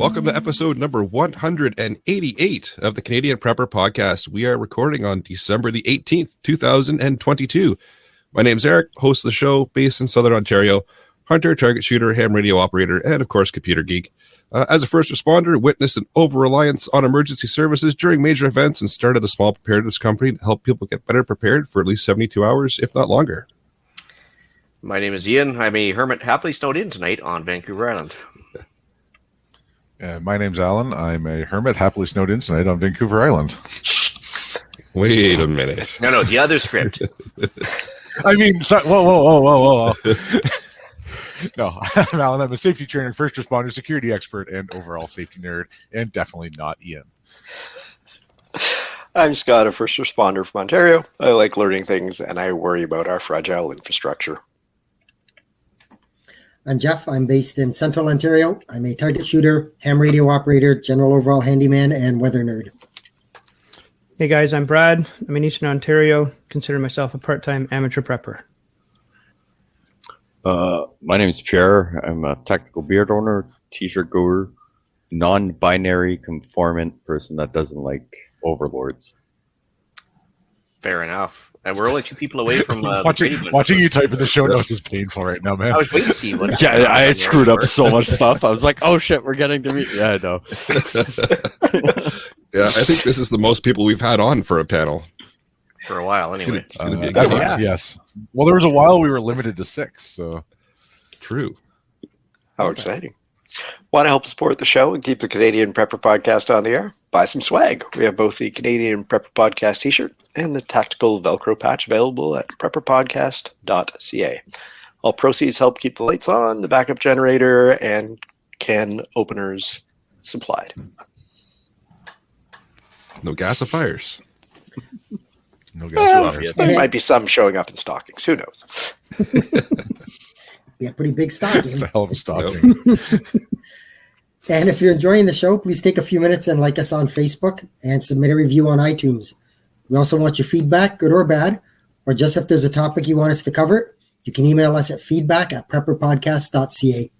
Welcome to episode number 188 of the Canadian Prepper Podcast. We are recording on December the 18th, 2022. My name's Eric, host of the show, based in Southern Ontario, hunter, target shooter, ham radio operator, and of course, computer geek. As a first responder, witnessed an over-reliance on emergency services during major events and started a small preparedness company to help people get better prepared for at least 72 hours, if not longer. My name is Ian. I'm a hermit happily snowed in tonight on Vancouver Island. My name's Alan. I'm a hermit happily snowed in tonight on Vancouver Island. Wait a minute. No, the other script. I mean, whoa. No, I'm Alan. I'm a safety trainer, first responder, security expert, and overall safety nerd, and definitely not Ian. I'm Scott, a first responder from Ontario. I like learning things, and I worry about our fragile infrastructure. I'm Jeff. I'm based in Central Ontario. I'm a target shooter, ham radio operator, general overall handyman, and weather nerd. Hey guys, I'm Brad. I'm in Eastern Ontario. Consider myself a part-time amateur prepper. My name is Pierre. I'm a tactical beard owner, t-shirt goer, non-binary conformant person that doesn't like overlords. Fair enough. And we're only two people away from watching you type in the show notes is painful right now, man. I was waiting to see what. Yeah, I screwed up so much stuff. I was like, "Oh shit, we're getting to meet." Yeah, I know. Yeah, I think this is the most people we've had on for a panel. For a while, anyway. It's gonna be a good one. Yes. Well, there was a while we were limited to 6, so. True. How exciting. Want to help support the show and keep the Canadian Prepper Podcast on the air? Buy some swag. We have both the Canadian Prepper Podcast t-shirt and the tactical Velcro patch available at prepperpodcast.ca. All proceeds help keep the lights on, the backup generator, and can openers supplied. No gasifiers. No guys. There might be some showing up in stockings. Who knows? Yeah, pretty big stocking. It's a hell of a stocking. And if you're enjoying the show, please take a few minutes and like us on Facebook and submit a review on iTunes. We also want your feedback, good or bad, or just if there's a topic you want us to cover, you can email us at feedback@prepperpodcast.ca.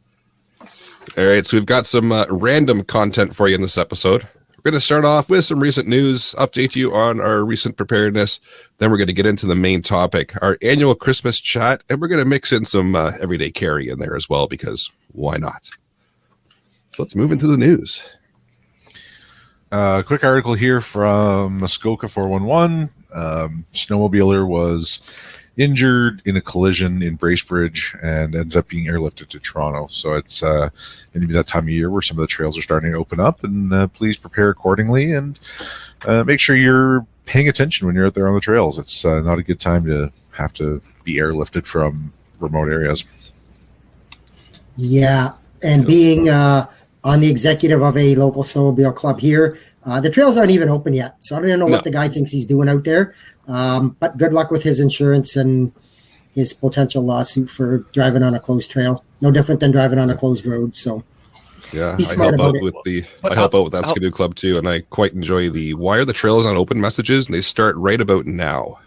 All right, so we've got some random content for you in this episode. We're going to start off with some recent news, update you on our recent preparedness. Then we're going to get into the main topic, our annual Christmas chat, and we're going to mix in some everyday carry in there as well, because why not? So let's move into the news. Quick article here from Muskoka 411. Snowmobiler was injured in a collision in Bracebridge and ended up being airlifted to Toronto. So it's going to be that time of year where some of the trails are starting to open up, and please prepare accordingly and make sure you're paying attention when you're out there on the trails. It's not a good time to have to be airlifted from remote areas. Yeah, and being on the executive of a local snowmobile club here, the trails aren't even open yet. So I don't even know what the guy thinks he's doing out there. But good luck with his insurance and his potential lawsuit for driving on a closed trail. No different than driving on a closed road. So yeah, be smart I help about out it. I help out with that Skidoo Club too, and I quite enjoy the why are the trails on open messages, and they start right about now.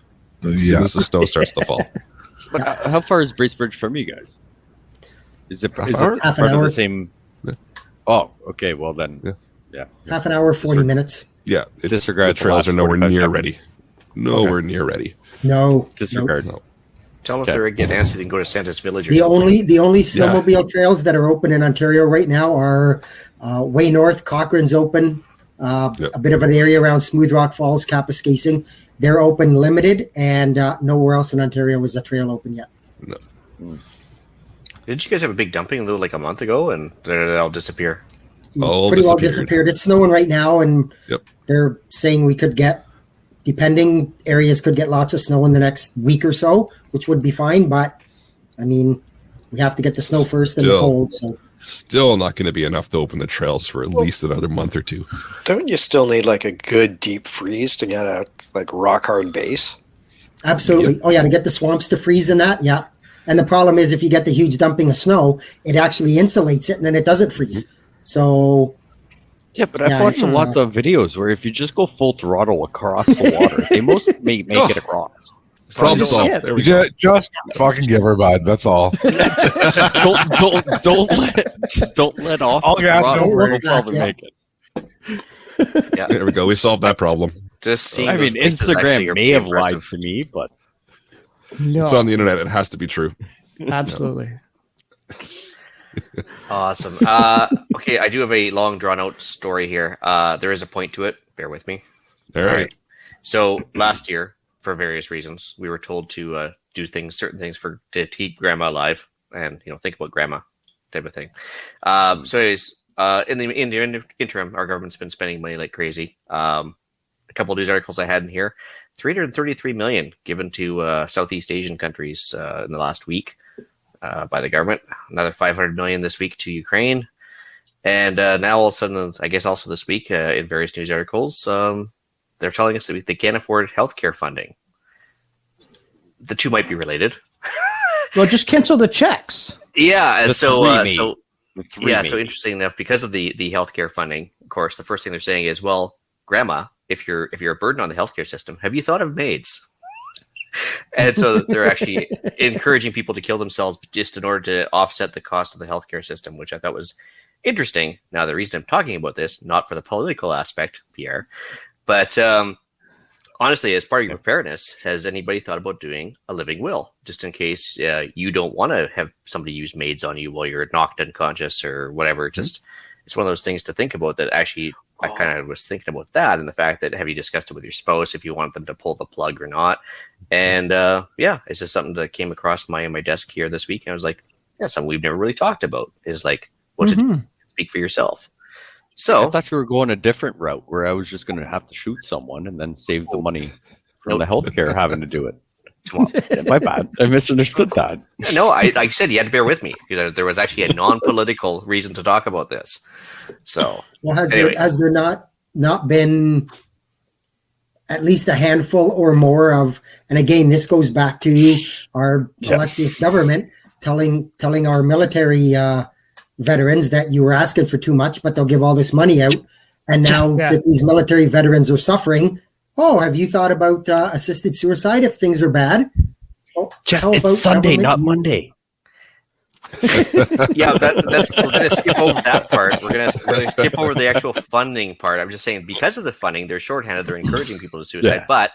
As soon as the snow starts to fall. But how far is Bracebridge from you guys? Is it part Half an of hour. the same? Oh, okay. Well then, yeah. Half an hour, 40 minutes. Yeah, Disregard the trails the are nowhere 45 near seconds. ready. Nowhere near ready. No. Disregard. Nope. Tell them if they're getting antsy, they can go to Santa's Village. Or The something. only snowmobile trails that are open in Ontario right now are way north. Cochrane's open. A bit of an area around Smooth Rock Falls, Kapuskasing. They're open limited, and nowhere else in Ontario is a trail open yet. No. Didn't you guys have a big dumping like a month ago, and did it all disappear? All Pretty well disappeared. disappeared. It's snowing right now, and they're saying we could get, depending, areas could get lots of snow in the next week or so, which would be fine. But, I mean, we have to get the snow first and the cold. So still not going to be enough to open the trails for at least another month or two. Don't you still need like a good deep freeze to get a like rock hard base? absolutely. Yep. Oh, yeah, to get the swamps to freeze and that, yeah. And the problem is if you get the huge dumping of snow, it actually insulates it, and then it doesn't freeze. So Yeah, but I've watched lots of videos where if you just go full throttle across the water, they most make it across. Problem Still- solved. Yeah. There we go. Just fucking give her bud. That's all. don't let off. All the gas, throttle. no We'll brakes. probably Yeah. make it. There we go. We solved that problem. Just seeing I those mean, faces actually Instagram are may have pretty lied impressive. to me, but No, It's on the internet. It has to be true. absolutely. Awesome. Okay, I do have a long drawn out story here. There is a point to it. Bear with me. All right. So last year, for various reasons, we were told to do certain things to keep grandma alive, and think about grandma, type of thing. So, anyways, in the interim, our government's been spending money like crazy. A couple of news articles I had in here: 333 million given to Southeast Asian countries in the last week by the government. Another 500 million this week to Ukraine, and now all of a sudden, I guess also this week in various news articles. They're telling us that they can't afford healthcare funding. The two might be related. Well, just cancel the checks. Yeah, and The so three so maybe. interesting enough, because of the healthcare funding, of course, the first thing they're saying is, well, grandma, if you're a burden on the healthcare system, have you thought of maids? And so they're actually encouraging people to kill themselves just in order to offset the cost of the healthcare system, which I thought was interesting. Now, the reason I'm talking about this, not for the political aspect, Pierre, but honestly, as part of your preparedness, has anybody thought about doing a living will, just in case you don't want to have somebody use maids on you while you're knocked unconscious or whatever? Just it's one of those things to think about. That actually, I kind of was thinking about that, and the fact that, have you discussed it with your spouse if you want them to pull the plug or not? And it's just something that came across my desk here this week, and I was like, yeah, something we've never really talked about is like what to do, speak for yourself. So I thought you were going a different route where I was just going to have to shoot someone and then save the money from the healthcare having to do it. My bad. I misunderstood that. No, I said you had to bear with me because there was actually a non-political reason to talk about this. So, Well, anyway. has there not been at least a handful or more of, and again, this goes back to our illustrious government telling our military veterans that you were asking for too much, but they'll give all this money out. And now that these military veterans are suffering, have you thought about assisted suicide if things are bad? Well, Jeff, how about it's Sunday, government? not Monday. Yeah, we're going to skip over that part. We're going to skip over the actual funding part. I'm just saying, because of the funding, they're shorthanded. They're encouraging people to suicide. Yeah. But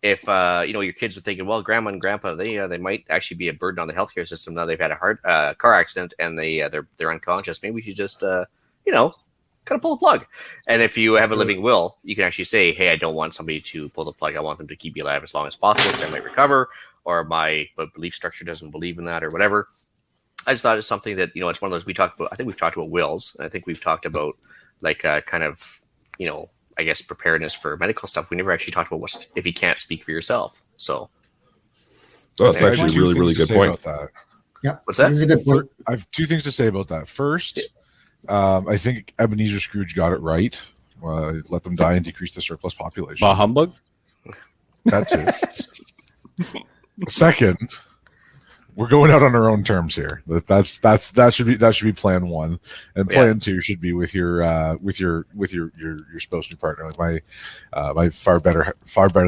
if your kids are thinking, well, grandma and grandpa, they might actually be a burden on the healthcare system now. They've had a car accident and they're unconscious. Maybe we should just kind of pull the plug. And if you have a living will, you can actually say, hey, I don't want somebody to pull the plug. I want them to keep me alive as long as possible because I might recover, or my belief structure doesn't believe in that, or whatever. I just thought it's something that, it's one of those we talked about. I think we've talked about wills. And I think we've talked about kind of, I guess preparedness for medical stuff. We never actually talked about what if you can't speak for yourself. So That's I have actually a two really, things really to good say point. about that. Yep. What's that? This is a good point. I have two things to say about that. First, I think Ebenezer Scrooge got it right. Let them die and decrease the surplus population. Bah humbug? That's it. Second, we're going out on our own terms here. That should be plan one, and plan two should be with your spouse and your partner. Like my far better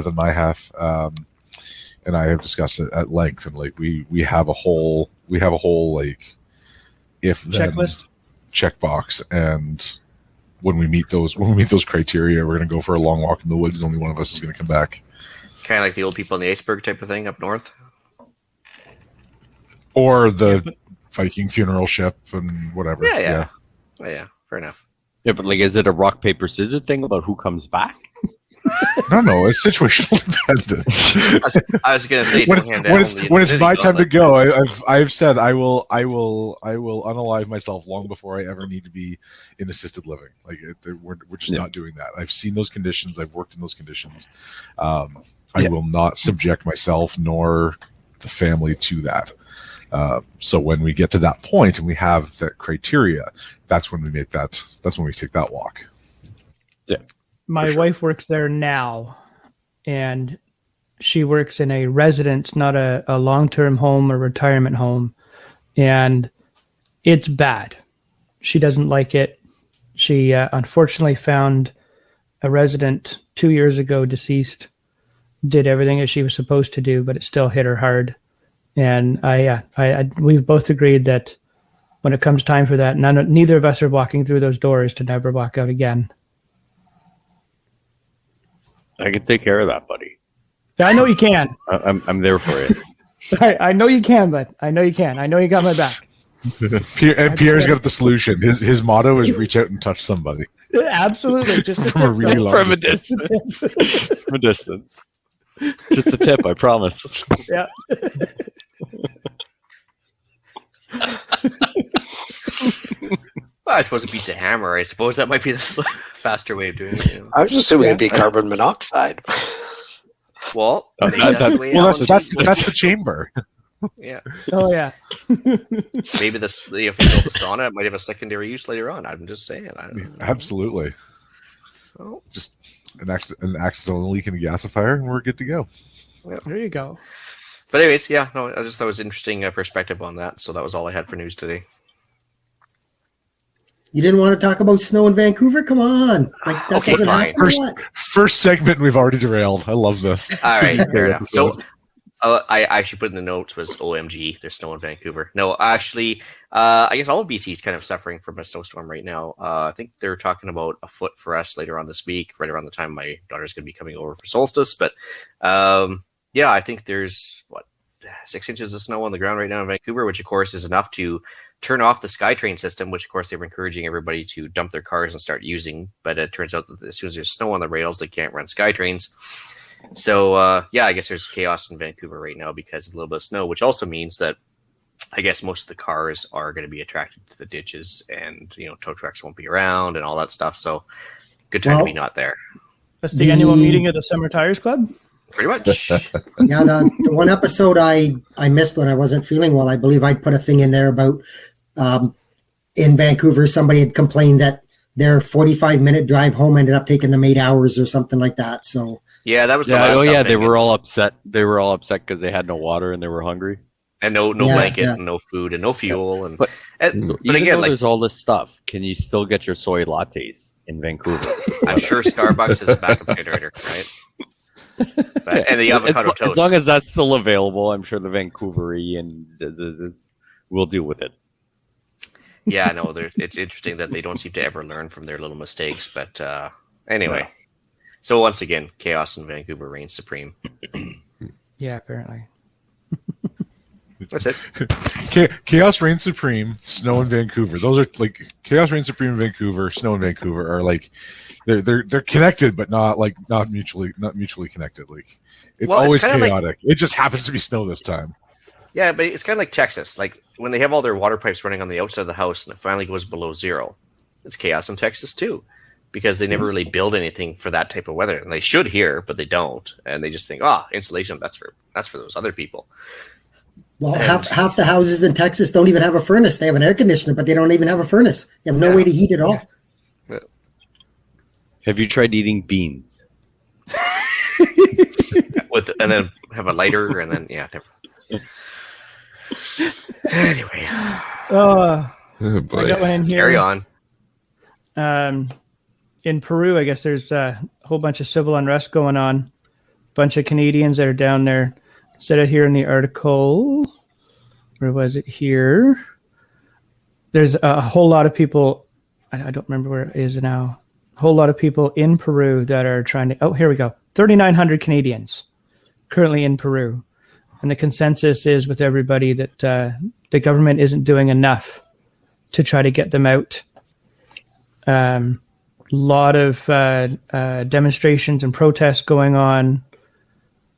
than my half, and I have discussed it at length. And like we have a whole like if then Checklist. checkbox, and when we meet those criteria, we're going to go for a long walk in the woods, and only one of us is going to come back. Kind of like the old people in the iceberg type of thing up north. Or the Viking funeral ship and whatever. Yeah. Oh, yeah, fair enough. Yeah, but like, is it a rock, paper, scissors thing about who comes back? No, it's situational dependent. I was going to say, when don't hand down the it's my Infinity time to Gauntlet. go, I've said I will unalive myself long before I ever need to be in assisted living. Like we're just not doing that. I've seen those conditions. I've worked in those conditions. I will not subject myself nor the family to that. So when we get to that point and we have that criteria, that's when we make that. That's when we take that walk. Yeah. My wife works there now, and she works in a residence, not a long-term home or retirement home, and it's bad. She doesn't like it. She unfortunately found a resident 2 years ago deceased did everything that she was supposed to do, but it still hit her hard. And we've both agreed that when it comes time for that, neither of us are walking through those doors to never walk out again. I can take care of that, buddy. I know you can. I'm there for it. I know you can, but I know you can. I know you got my back. Pierre's got the solution. His motto is reach out and touch somebody. Absolutely. Just From a really long distance. From a distance. Just a tip, I promise. Yeah. Well, I suppose it beats a hammer. I suppose that might be the faster way of doing it. You know? I was assuming it'd be carbon monoxide. Well, maybe that's That's the chamber. Yeah. Oh yeah. Maybe if we build the sauna, it might have a secondary use later on. I'm just saying. I don't know. Absolutely. Oh. Just an accidental leak in a gasifier, and we're good to go. There you go. But anyways, yeah, no, I just thought it was interesting perspective on that. So that was all I had for news today. You didn't want to talk about snow in Vancouver? Come on. Like, that Okay, doesn't fine. happen a lot. First segment, we've already derailed. I love this. All right, It's fair gonna be a enough. great So episode. I actually put in the notes was OMG, there's snow in Vancouver. No, actually, I guess all of BC is kind of suffering from a snowstorm right now. I think they're talking about a foot for us later on this week, right around the time my daughter's going to be coming over for solstice. But yeah, I think there's 6 inches of snow on the ground right now in Vancouver, which of course is enough to turn off the SkyTrain system, which of course they were encouraging everybody to dump their cars and start using. But it turns out that as soon as there's snow on the rails, they can't run SkyTrains. So yeah, I guess there's chaos in Vancouver right now because of a little bit of snow, which also means that I guess most of the cars are going to be attracted to the ditches, and tow trucks won't be around and all that stuff. So good time to be not there. That's the annual meeting of the Summer Tires Club. Pretty much. Yeah, the one episode I missed when I wasn't feeling well, I believe I'd put a thing in there about in Vancouver, somebody had complained that their 45-minute drive home ended up taking them 8 hours or something like that. So yeah, that was the last. Oh yeah, they update. were all upset. They were all upset because they had no water and they were hungry. And no blanket, and no food, and no fuel, But but even again, though like there's all this stuff, can you still get your soy lattes in Vancouver? I'm sure Starbucks is a backup generator, right? And the avocado toast. As long as that's still available, I'm sure the Vancouverians will deal with it. Yeah, no, it's interesting that they don't seem to ever learn from their little mistakes. But anyway, No. So once again, chaos in Vancouver reigns supreme. Yeah, apparently. That's it. Chaos reigns supreme. Snow in Vancouver. Those are like chaos reigns supreme in Vancouver. Snow in Vancouver are like they're connected, but not mutually connected. Like it's Well, it's always kinda chaotic. It just happens to be snow this time. Yeah, but it's kind of like Texas. Like when they have all their water pipes running on the outside of the house and it finally goes below zero, it's chaos in Texas too, because they never really build anything for that type of weather. And they should here, but they don't. And they just think, insulation, that's for those other people. well, half the houses in Texas don't even have a furnace. They have an air conditioner, but they don't even have a furnace. They have no way to heat at all. Have you tried eating beans? And then have a lighter, and then never. Anyway, Oh, I boy. got one in here. carry on. In Peru, I guess there's a whole bunch of civil unrest going on. Bunch of Canadians that are down there. Instead of here in the article, where was it here? There's a whole lot of people. I don't remember where it is now. A whole lot of people in Peru that are trying to. Oh, here we go. 3,900 Canadians currently in Peru. And the consensus is with everybody that the government isn't doing enough to try to get them out. Lot of demonstrations and protests going on.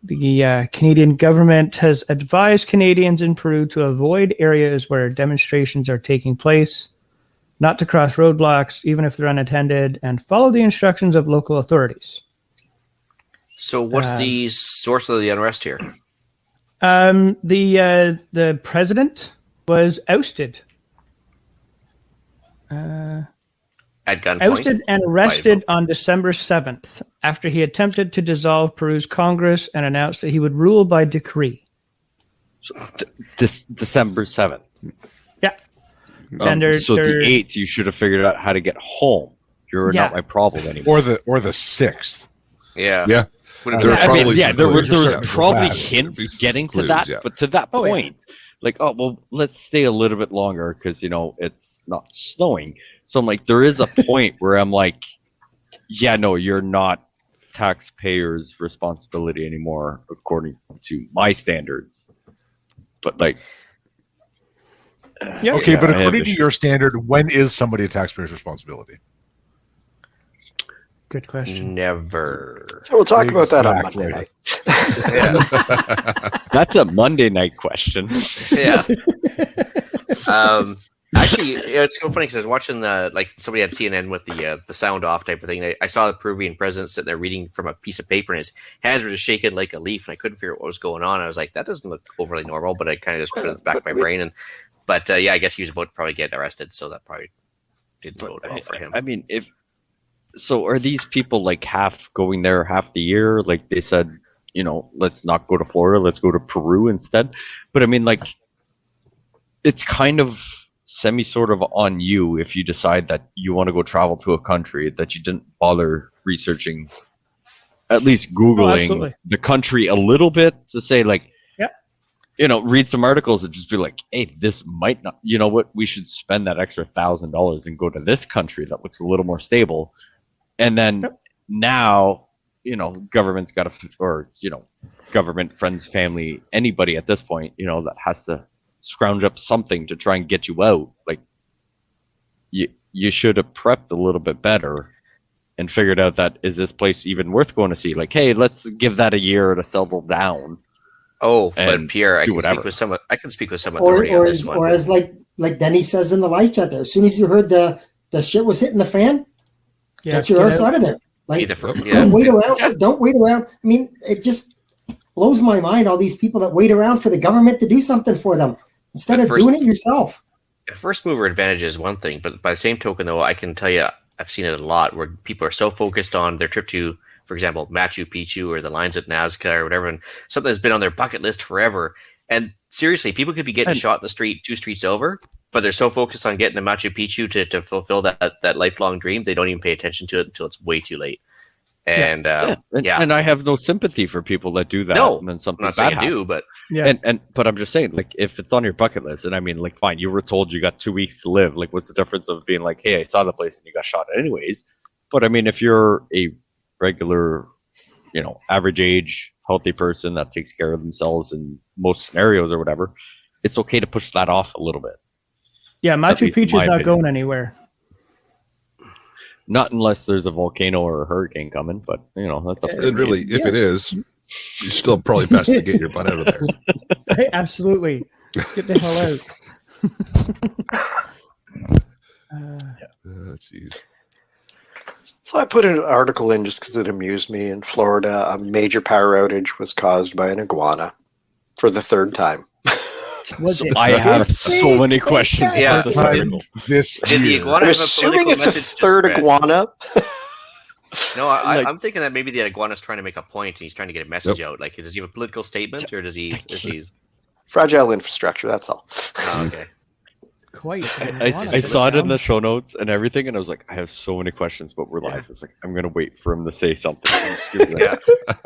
The Canadian government has advised Canadians in Peru to avoid areas where demonstrations are taking place, not to cross roadblocks, even if they're unattended, and follow the instructions of local authorities. So what's the source of the unrest here? The president was ousted. At gunpoint? Ousted and arrested on December 7th after he attempted to dissolve Peru's Congress and announced that he would rule by decree. December 7th. Yeah. And they're the 8th, you should have figured out how to get home. You're not my problem anymore. Or the 6th. Yeah. Yeah. There I mean, probably yeah, some there clues. was Yeah, probably bad. There'd be hints some getting clues, to that, yeah. but to that Oh, yeah. point, like, oh well, let's stay a little bit longer because it's not snowing. So I'm like, there is a point where I'm like, yeah, no, you're not taxpayers' responsibility anymore according to my standards. But like, Yeah. Okay, yeah, but I have according to issues. your standard, when is somebody a taxpayer's responsibility? Good question. Never. So we'll talk about that on Exactly. Monday night. Yeah. That's a Monday night question. Yeah. Actually, it's so funny because I was watching somebody had CNN with the sound off type of thing. I saw the Peruvian president sitting there reading from a piece of paper, and his hands were just shaking like a leaf, and I couldn't figure out what was going on. I was like, that doesn't look overly normal, but I kind of just put it in the back of my brain. But yeah, I guess he was about to probably get arrested, so that probably didn't bode well for him. I mean, so are these people like half going there half the year? Like they said, let's not go to Florida, let's go to Peru instead. But I mean, like, it's kind of sort of on you if you decide that you want to go travel to a country that you didn't bother researching, at least Googling absolutely. the country a little bit to say like, read some articles and just be like, hey, this might not, you know what, we should spend that extra $1,000 and go to this country that looks a little more stable. And then now, government's got to, or, government, friends, family, anybody at this point, that has to scrounge up something to try and get you out. Like, you should have prepped a little bit better and figured out that, is this place even worth going to see? Like, hey, let's give that a year to settle down. Oh, but and Pierre, I do can whatever. speak with some. I can speak with some Or, authority on this one. or as like Denny says in the live chat there, as soon as you heard the shit was hitting the fan, get your ass out of there. Like, don't wait around. Don't wait around. I mean, it just blows my mind, all these people that wait around for the government to do something for them instead of doing it yourself. First mover advantage is one thing, but by the same token, though, I can tell you, I've seen it a lot where people are so focused on their trip to, for example, Machu Picchu or the lines at Nazca or whatever, and something that's been on their bucket list forever. And seriously, people could be getting shot in the street 2 streets over, but they're so focused on getting to Machu Picchu to fulfill that lifelong dream, they don't even pay attention to it until it's way too late. And and I have no sympathy for people that do that. No, and then something I'm not saying bad I do, happens. but but I'm just saying, like, if it's on your bucket list, and I mean, like, fine, you were told you got 2 weeks to live. Like, what's the difference of being like, hey, I saw the place and you got shot anyways? But I mean, if you're a regular, average age, healthy person that takes care of themselves in most scenarios or whatever, it's okay to push that off a little bit. Yeah, Machu Picchu's not going anywhere. Not unless there's a volcano or a hurricane coming, but that's up there. And really, if it is, you're still probably best to get your butt out of there. Hey, absolutely. Get the hell out. Jeez. So I put an article in just because it amused me. In Florida, a major power outage was caused by an iguana for the 3rd time. I have so many questions. Yeah. About this article. Did the iguana I'm have a assuming political it's a message to 3rd spread? iguana. No, I'm thinking that maybe the iguana's trying to make a point and he's trying to get a message out. Like, does he have a political statement or is he? Fragile infrastructure, that's all. Oh, okay. Quite. I saw it in the show notes and everything, and I was like, I have so many questions, but we're live. I was like, I'm gonna wait for him to say something.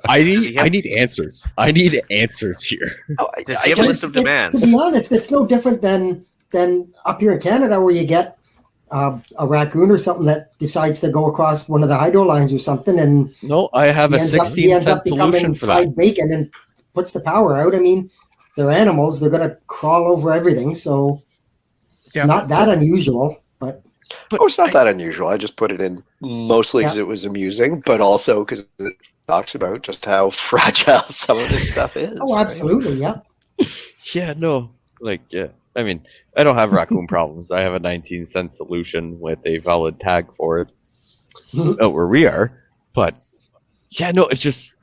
I need answers. I need answers here. Does he have a list of demands? To be honest, it's no different than up here in Canada where you get a raccoon or something that decides to go across one of the hydro lines or something, and no, I have a 16-cent solution for that. Fried bacon and puts the power out. I mean, they're animals; they're going to crawl over everything, so it's not that unusual. But it's not that unusual. I just put it in mostly because it was amusing, but also because it talks about just how fragile some of this stuff is. Oh, absolutely, yeah. Yeah, no, I mean, I don't have raccoon problems. I have a 19-cent solution with a valid tag for it where we are. But yeah, no, it's just,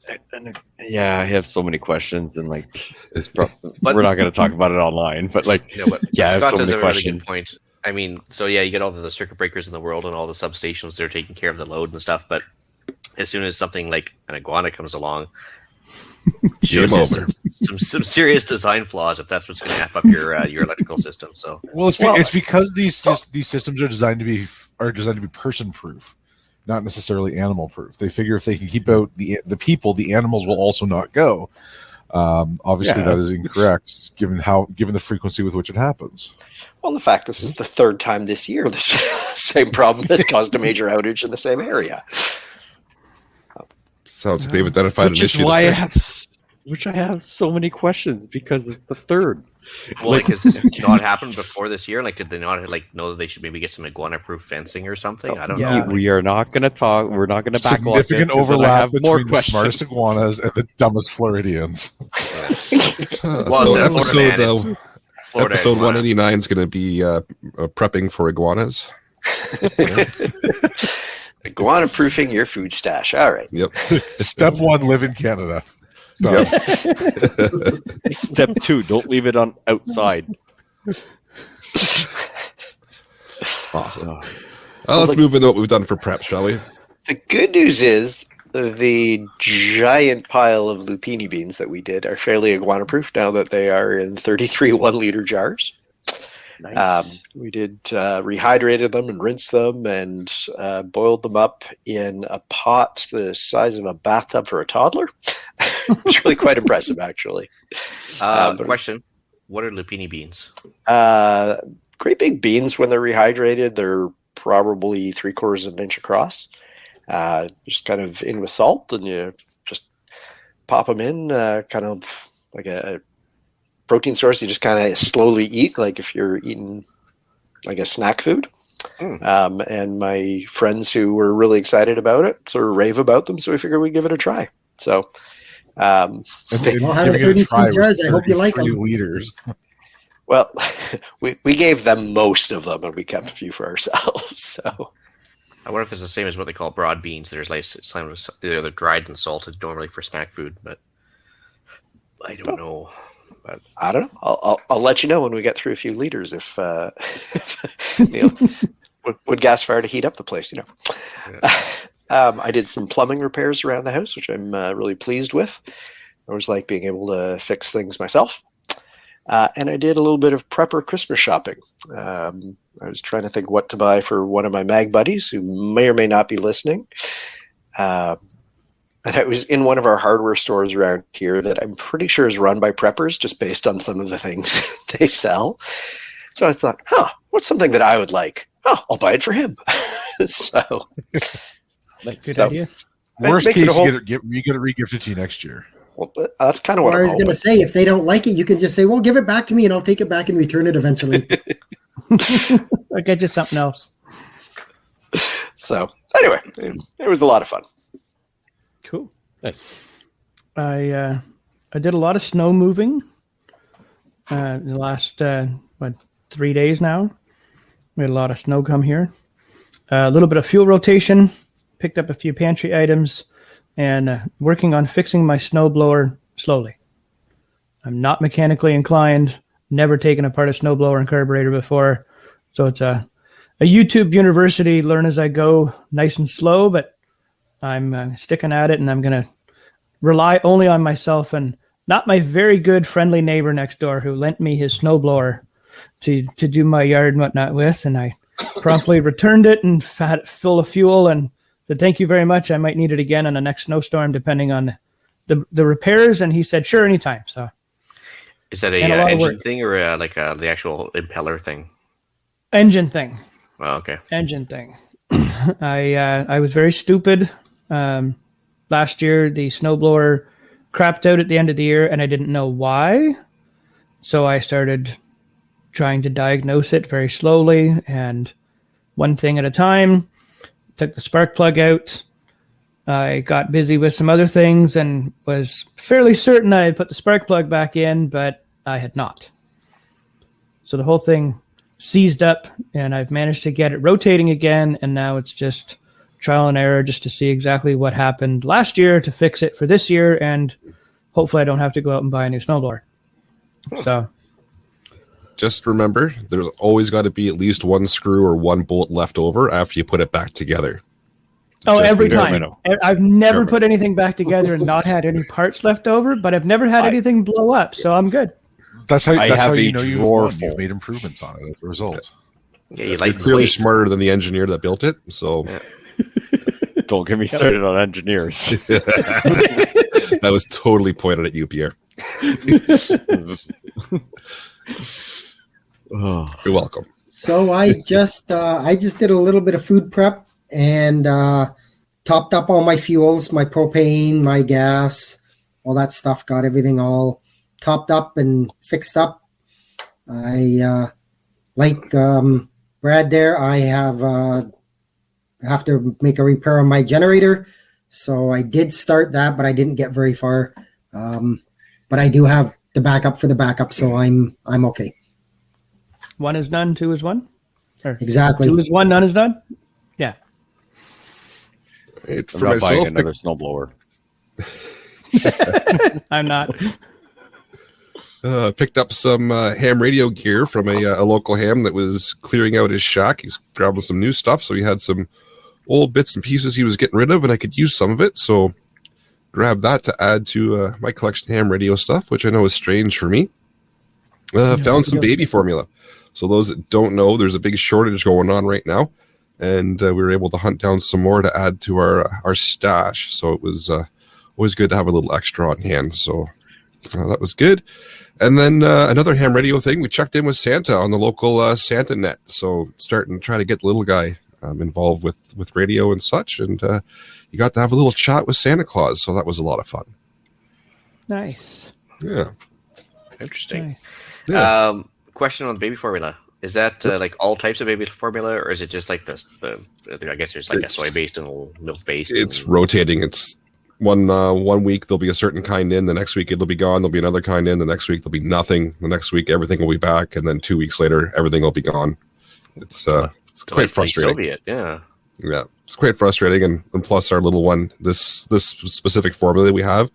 I have so many questions, and we're not going to talk about it online. But I have Scott so does many a really questions. good point. I mean, so you get all the circuit breakers in the world and all the substations that are taking care of the load and stuff. But as soon as something like an iguana comes along, shows you some serious design flaws if that's what's going to amp up your electrical system. So it's because these systems are designed to be person proof. not necessarily animal proof. They figure if they can keep out the people, the animals will also not go. Obviously, that is incorrect given the frequency with which it happens. Well, the fact this is the third time this year this same problem has caused a major outage in the same area. Sounds like they've identified an Which is issue. why I have so many questions, because it's the third. Well, like, has this not happened before this year? Like, did they not know that they should maybe get some iguana-proof fencing or something? I don't know. We are not going to talk. We're not going to back off. Significant overlap between the smartest iguanas and the dumbest Floridians. So episode Florida 189 is going to be prepping for iguanas. Iguana proofing your food stash. All right. Yep. Step 1, live in Canada. Yep. Step 2, don't leave it on outside. Awesome. Let's move into what we've done for prep, shall we? The good news is the giant pile of lupini beans that we did are fairly iguana proof now that they are in 33 1-liter jars. Nice. We did rehydrated them and rinsed them and boiled them up in a pot the size of a bathtub for a toddler. It's really quite impressive, actually. Question: what are lupini beans? Great big beans when they're rehydrated. They're probably 3/4 of an inch across. Just kind of in with salt, and you just pop them in, kind of like a protein source. You just kind of slowly eat, like if you're eating like a snack food. And my friends who were really excited about it sort of rave about them, so we figured we'd give it a try. So, Well, how to 32 jars, I hope you like them. Liters. Well, we gave them most of them, and we kept a few for ourselves. So, I wonder if it's the same as what they call broad beans. There's like they're dried and salted normally for snack food, but I don't know. But I don't know. I'll let you know when we get through a few liters if Neil would gas fire to heat up the place. You know. Yeah. I did some plumbing repairs around the house, which I'm really pleased with. I always like being able to fix things myself. And I did a little bit of prepper Christmas shopping. I was trying to think what to buy for one of my mag buddies who may or may not be listening. And I was in one of our hardware stores around here that I'm pretty sure is run by preppers, just based on some of the things they sell. So I thought, what's something that I would like? I'll buy it for him. So, good idea. Worst case, you get it regifted to you next year. Well, that's kind of what I was going to say. If they don't like it, you can just say, well, give it back to me and I'll take it back and return it eventually. I'll get you something else. So anyway, it was a lot of fun. Cool. Nice. I did a lot of snow moving in the last 3 days now. We had a lot of snow come here. A little bit of fuel rotation. Picked up a few pantry items, and working on fixing my snowblower slowly. I'm not mechanically inclined. Never taken apart a snowblower and carburetor before, so it's a YouTube university. Learn as I go, nice and slow, but I'm sticking at it, and I'm going to rely only on myself and not my very good friendly neighbor next door who lent me his snowblower to do my yard and whatnot with, and I promptly returned it and had it full of fuel and said, thank you very much. I might need it again on the next snowstorm, depending on the repairs. And he said, sure, anytime. So, is that a engine thing or the actual impeller thing? Engine thing. Oh, okay. Engine thing. I was very stupid. Last year, the snowblower crapped out at the end of the year, and I didn't know why. So I started trying to diagnose it very slowly and one thing at a time. Took the spark plug out. I got busy with some other things and was fairly certain I had put the spark plug back in, but I had not. So the whole thing seized up, and I've managed to get it rotating again, and now it's just trial and error just to see exactly what happened last year to fix it for this year, and hopefully I don't have to go out and buy a new snowblower. So just remember, there's always got to be at least one screw or one bolt left over after you put it back together. Oh, Just every because- time. I've never put anything back together and not had any parts left over, but I've never had anything blow up, so I'm good. That's how have you a know drawer you've full. made improvements on it as a result. Yeah, you You're like clearly weight. smarter than the engineer that built it. So Don't get me started on engineers. That was totally pointed at you, Pierre. Oh. You're welcome. So I just did a little bit of food prep and topped up all my fuels, my propane, my gas, all that stuff. Got everything all topped up and fixed up. I like Brad there. I have to make a repair on my generator, so I did start that, but I didn't get very far. But I do have the backup for the backup, so I'm okay. 1 is none, 2 is 1? Or Exactly. 2 is 1, none is none? Yeah. Right, I'm for not buying myself, another snowblower. I'm not. picked up some ham radio gear from a local ham that was clearing out his shack. He's grabbing some new stuff, so he had some old bits and pieces he was getting rid of, and I could use some of it, so grabbed that to add to my collection of ham radio stuff, which I know is strange for me. Found some baby formula. So those that don't know, there's a big shortage going on right now, and we were able to hunt down some more to add to our stash. So it was always good to have a little extra on hand. So that was good. And then another ham radio thing, we checked in with Santa on the local Santa net. So starting to try to get the little guy involved with radio and such. And you got to have a little chat with Santa Claus. So that was a lot of fun. Nice. Yeah. Interesting. Nice. Yeah. Question on baby formula. Is that like all types of baby formula, or is it just like the I guess there's like a soy-based and milk-based? It's rotating. It's one week there'll be a certain kind in, the next week it'll be gone, there'll be another kind in, the next week there'll be nothing, the next week everything will be back, and then 2 weeks later everything will be gone. It's quite frustrating. Soviet, yeah. Yeah, it's quite frustrating, and plus our little one, this specific formula we have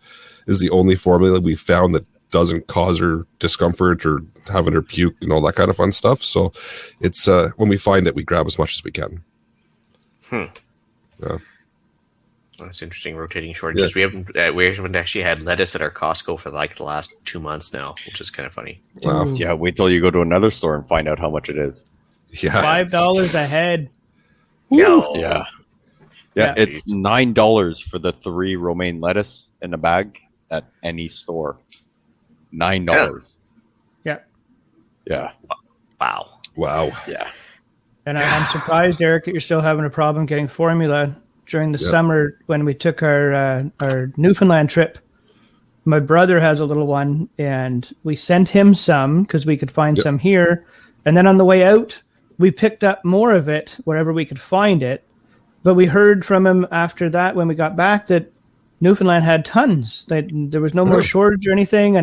is the only formula we've found that doesn't cause her discomfort or having her puke and all that kind of fun stuff. So it's when we find it, we grab as much as we can. Yeah. That's interesting. Rotating shortages. Yeah. We haven't actually had lettuce at our Costco for like the last 2 months now, which is kind of funny. Wow. Yeah, wait till you go to another store and find out how much it is. Yeah. $5 a head. Yeah. Yeah, it's $9 for the 3 romaine lettuce in a bag at any store. $9. Yeah. Wow. Yeah. And I'm surprised, Eric, that you're still having a problem getting formula during the summer when we took our Newfoundland trip. My brother has a little one, and we sent him some because we could find some here. And then on the way out, we picked up more of it wherever we could find it. But we heard from him after that when we got back that Newfoundland had tons. That there was no more shortage or anything.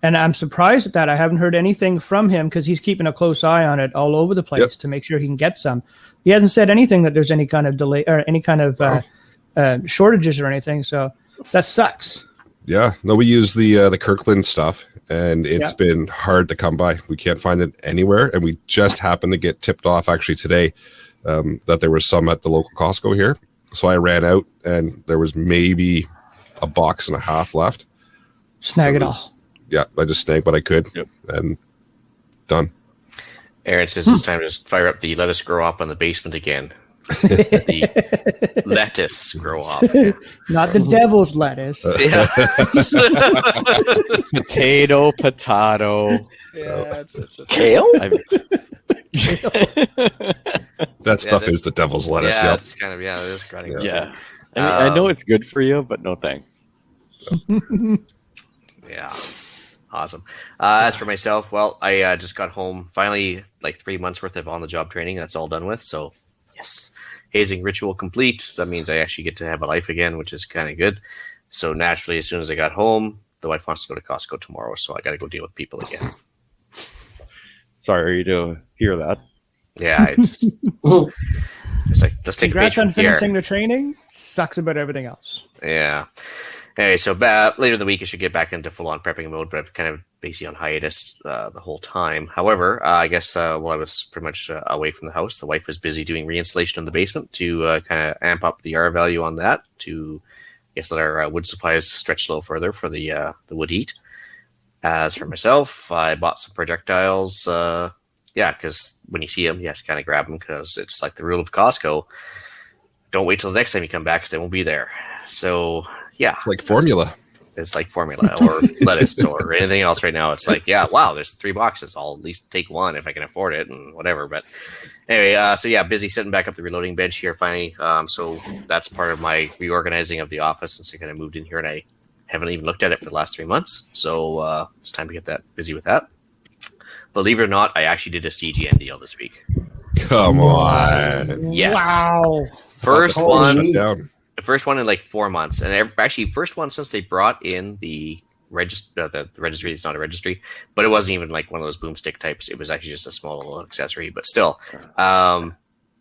And I'm surprised at that. I haven't heard anything from him because he's keeping a close eye on it all over the place to make sure he can get some. He hasn't said anything that there's any kind of delay or any kind of shortages or anything. So that sucks. Yeah. No, we use the Kirkland stuff, and it's been hard to come by. We can't find it anywhere. And we just happened to get tipped off actually today that there was some at the local Costco here. So I ran out, and there was maybe a box and a half left. Snag it all. Yeah, I just snagged what I could, and done. Aaron says it's time to fire up the lettuce grow up on the basement again. The lettuce grow up. Yeah. Not the devil's lettuce. Potato. Yeah, Kale? That stuff is the devil's lettuce. Yeah, it's kind of, it is grinding. Yeah. I mean, I know it's good for you, but no thanks. Yeah. Awesome. As for myself, well, I just got home finally, like 3 months worth of on-the-job training. That's all done with. So, yes, hazing ritual complete. So that means I actually get to have a life again, which is kind of good. So naturally, as soon as I got home, the wife wants to go to Costco tomorrow, so I got to go deal with people again. Sorry to hear that. Yeah, it's like, let's take Congrats a page on from Pierre. finishing the training. Sucks about everything else. Yeah. Anyway, so later in the week, I should get back into full-on prepping mode, but I've kind of basically on hiatus the whole time. However, I guess while I was pretty much away from the house, the wife was busy doing reinstallation in the basement to kind of amp up the R value on that to, I guess, let our wood supplies stretch a little further for the wood heat. As for myself, I bought some projectiles. Because when you see them, you have to kind of grab them because it's like the rule of Costco. don't wait till the next time you come back because they won't be there. So yeah, Like formula. it's like formula or lettuce or anything else right now. It's like, yeah, wow, there's 3 boxes. I'll at least take one if I can afford it and whatever. But anyway, so yeah, busy setting back up the reloading bench here finally. So that's part of my reorganizing of the office since I kind of moved in here and I haven't even looked at it for the last 3 months. So it's time to get that busy with that. Believe it or not, I actually did a CGN deal this week. Come on. Yes. Wow. First Shut one. down. The first one in like 4 months, and actually first one since they brought in the registry. It's not a registry, but it wasn't even like one of those boomstick types. It was actually just a small little accessory, but still,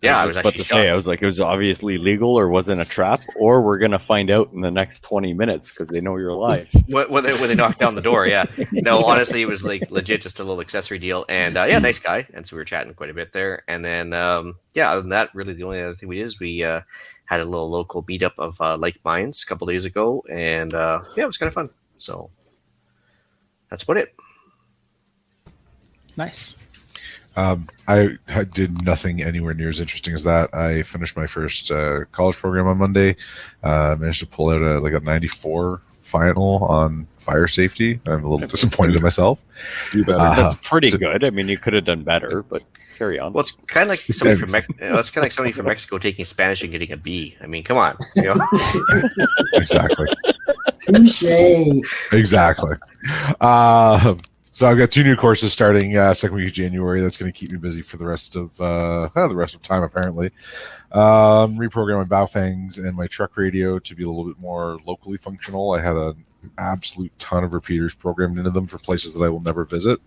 yeah, I was about actually to say, I shocked. was like, it was obviously legal or wasn't a trap, or we're gonna find out in the next 20 minutes because they know you're alive. when they knocked down the door. Yeah, no, honestly, it was like legit, just a little accessory deal, and yeah, nice guy, and so we were chatting quite a bit there, and then yeah, other than that, really the only other thing we did is we had a little local meetup of like minds a couple days ago, and yeah, it was kind of fun. So that's about it. Nice. I did nothing anywhere near as interesting as that. I finished my first college program on Monday. Managed to pull out a 94 final on fire safety. I'm a little disappointed in myself. Do better. That's pretty good. I mean, you could have done better, but carry on. Well, it's kind of like somebody from it's kind of like somebody from Mexico taking Spanish and getting a B. I mean, come on, you know? Exactly. Touche. Exactly. So I've got 2 new courses starting second week of January. That's going to keep me busy for the rest of time, apparently. Reprogramming Baofangs and my truck radio to be a little bit more locally functional. I had an absolute ton of repeaters programmed into them for places that I will never visit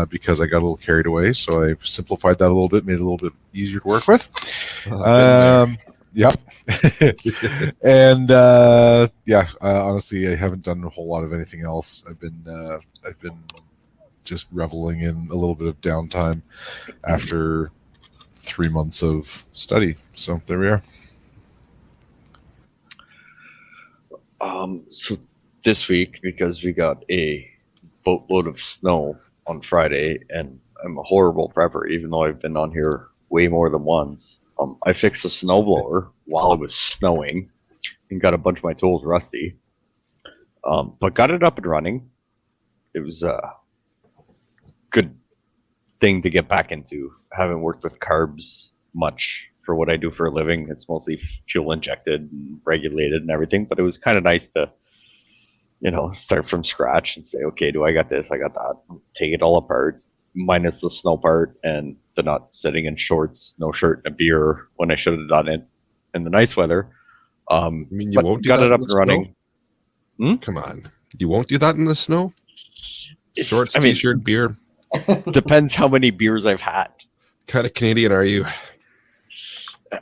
because I got a little carried away. So I simplified that a little bit, made it a little bit easier to work with. Yep. And honestly, I haven't done a whole lot of anything else. I've been just reveling in a little bit of downtime after 3 months of study. So there we are. So this week, because we got a boatload of snow on Friday, and I'm a horrible prepper, even though I've been on here way more than once. I fixed a snowblower while it was snowing and got a bunch of my tools rusty. But got it up and running. It was a good thing to get back into. I haven't worked with carbs much for what I do for a living. It's mostly fuel injected and regulated and everything, but it was kind of nice to, start from scratch and say, okay, do I got this? I got that. Take it all apart, minus the snow part and the not sitting in shorts, no shirt, and a beer when I should have done it in the nice weather. I mean, you won't do got that it up in and the running. snow? Come on. You won't do that in the snow? Shorts, t-shirt, beer. Depends how many beers I've had. What kind of Canadian are you?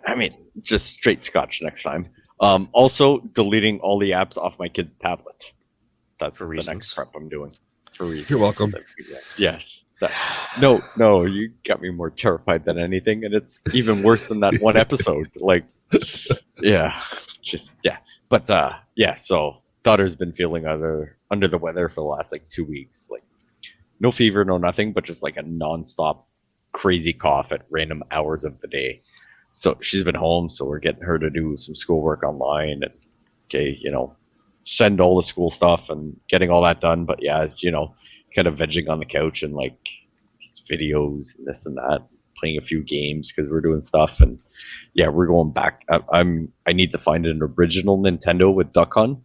I mean, just straight scotch next time. Also, deleting all the apps off my kid's tablet. That's For the reasons. next prep I'm doing. For reasons. You're welcome. Yes. No, you got me more terrified than anything, and it's even worse than that one episode. Like, yeah, But yeah, so daughter's been feeling under the weather for the last 2 weeks. Like, no fever, no nothing, but just like a nonstop crazy cough at random hours of the day. So she's been home, so we're getting her to do some schoolwork online and send all the school stuff and getting all that done. But yeah, kind of vegging on the couch and like videos and this and that, playing a few games because we're doing stuff. And yeah, we're going back. I need to find an original Nintendo with Duck Hunt.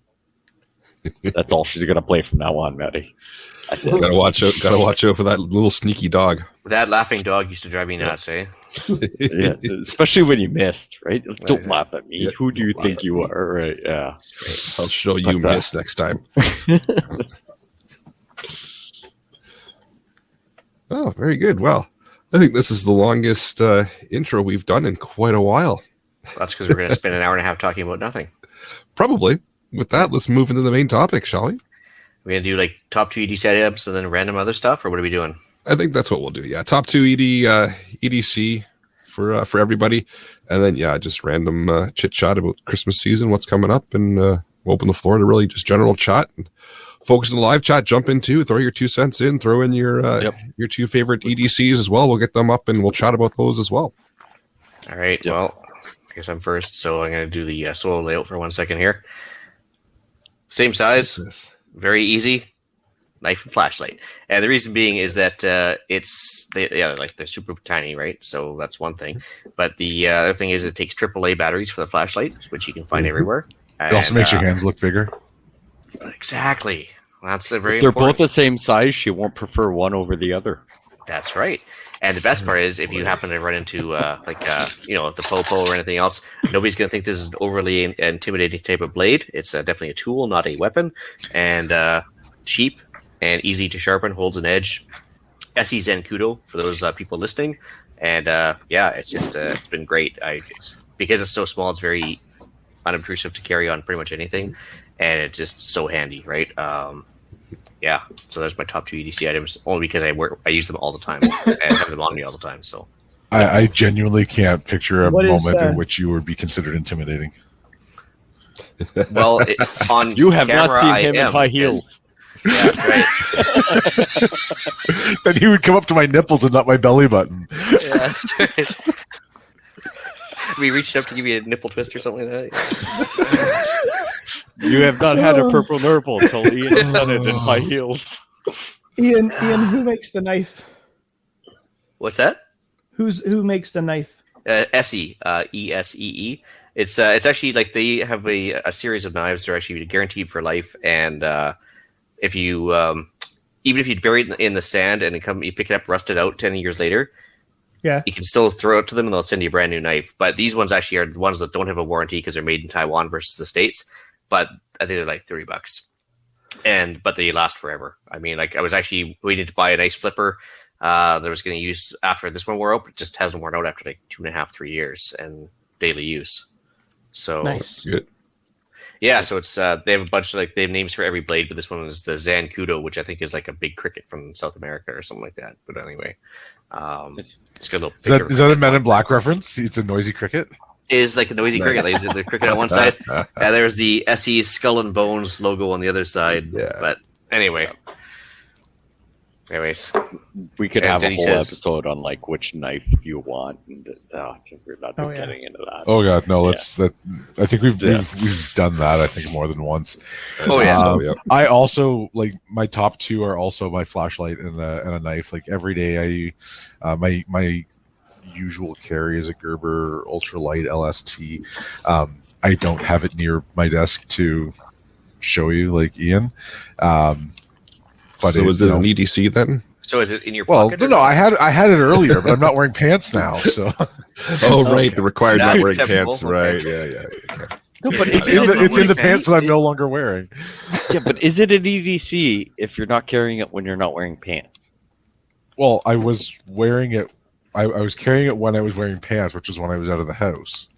That's all she's gonna play from now on, Maddie. Gotta watch out for that little sneaky dog. That laughing dog used to drive me nuts, eh? Yeah, especially when you missed, right? Don't laugh at me. Yeah, Who do you don't think laugh you are? Right? Yeah. I'll show you But, miss next time. Oh, very good. Well, I think this is the longest intro we've done in quite a while. That's because we're going to spend an hour and a half talking about nothing. Probably. With that, let's move into the main topic, shall we? We're going to do like top 2 ED setups and then random other stuff, or what are we doing? I think that's what we'll do. Yeah, top 2 EDC for everybody, and then just random chit chat about Christmas season, what's coming up, and we'll open the floor to really just general chat and focus on the live chat. Jump into, throw your 2 cents in, throw in your 2 favorite EDCs as well. We'll get them up and we'll chat about those as well. All right. Well, I guess I'm first, so I'm going to do the solo layout for 1 second here. Same size, very easy, knife and flashlight. And the reason being is that they're super tiny, right? So that's one thing. But the other thing is it takes AAA batteries for the flashlight, which you can find everywhere. It also makes your hands look bigger. Exactly. That's a very If they're important. both the same size, she won't prefer one over the other. That's right. And the best part is, if you happen to run into the popo or anything else, nobody's going to think this is an overly intimidating type of blade. It's definitely a tool, not a weapon, and cheap and easy to sharpen, holds an edge. SE Zen Kudo for those people listening, and it's been great. Because it's so small, it's very unobtrusive to carry on pretty much anything, and it's just so handy, right? So there's my top 2 EDC items, only because I use them all the time and have them on me all the time. So I genuinely can't picture a What is, moment in which you would be considered intimidating. well, on You have camera, not seen I him in am, high because- heels. Yeah, that's right. Then he would come up to my nipples and not my belly button. Yeah, that's right. We reached up to give you a nipple twist or something like that. You have not had a purple nipple until Ian has done it in high heels. Ian, who makes the knife? What's that? Who makes the knife? Esee, ESEE. It's actually like they have a series of knives that are actually guaranteed for life, and if you even if you bury it in the sand and you pick it up rusted out 10 years later, Yeah. you can still throw it to them and they'll send you a brand new knife. But these ones actually are the ones that don't have a warranty because they're made in Taiwan versus the States. But I think they're like $30, but they last forever. I mean, like, I was actually waiting to buy a nice flipper that I was going to use after this one wore out, but it just hasn't worn out after like 2.5, 3 years and daily use. So Nice. Good. yeah, so it's they have a bunch of they have names for every blade, but this one is the Zancudo, which I think is like a big cricket from South America or something like that. But anyway, it's got a little picture. Is that a Men in Black reference? It's a noisy cricket. Is like a noisy cricket. Like, the cricket on one side, and there's the SE Skull and Bones logo on the other side. Yeah. But anyways, We could And have a then whole he says- episode on like which knife you want. And, we're not Oh, yeah. getting into that. Oh god, no! Let's. I think we've done that. I think more than once. Oh, yeah. Yeah. I also like my top 2 are also my flashlight and a knife. Like every day, my usual carry is a Gerber ultralight LST. I don't have it near my desk to show you, like Ian. But So is it an EDC then? so is it in your Well, pocket? no, I had it earlier, but I'm not wearing pants now. So Oh, right, the required That's not wearing acceptable. pants, Okay. right? Yeah. Okay. No, but it's is in the it pants that I'm no longer wearing. Yeah, but is it an EDC if you're not carrying it when you're not wearing pants? Well, I was wearing it. I was carrying it when I was wearing pants, which is when I was out of the house.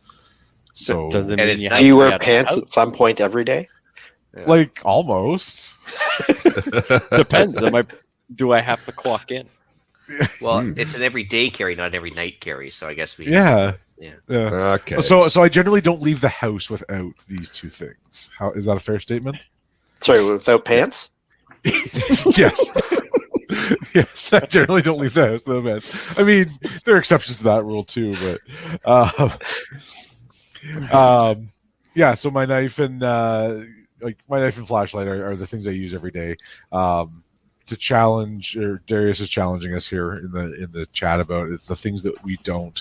So, Does it And mean it's you not- have Do you to wear get pants out? at some point every day? like almost. Depends. Do I have to clock in? Well, it's an everyday carry, not an every night carry. So I guess we. Yeah. Yeah. Okay. So I generally don't leave the house without these 2 things. How is that a fair statement? Sorry, without pants? Yes. Yes, I generally don't leave the house without pants. I mean, there are exceptions to that rule too, but yeah. So my knife and flashlight are the things I use every day. To challenge, or Darius is challenging us here in the chat about it's the things that we don't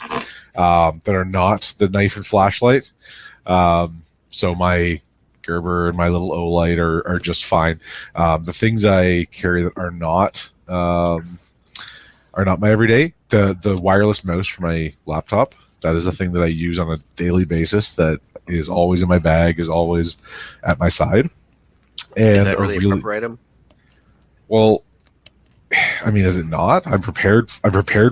that are not the knife and flashlight. So my Gerber and my little Olight are just fine. The things I carry that are not my everyday. The wireless mouse for my laptop, that is a thing that I use on a daily basis. That is always in my bag, is always at my side. And Is that really a prepper item? well, I mean, is it not? I'm prepared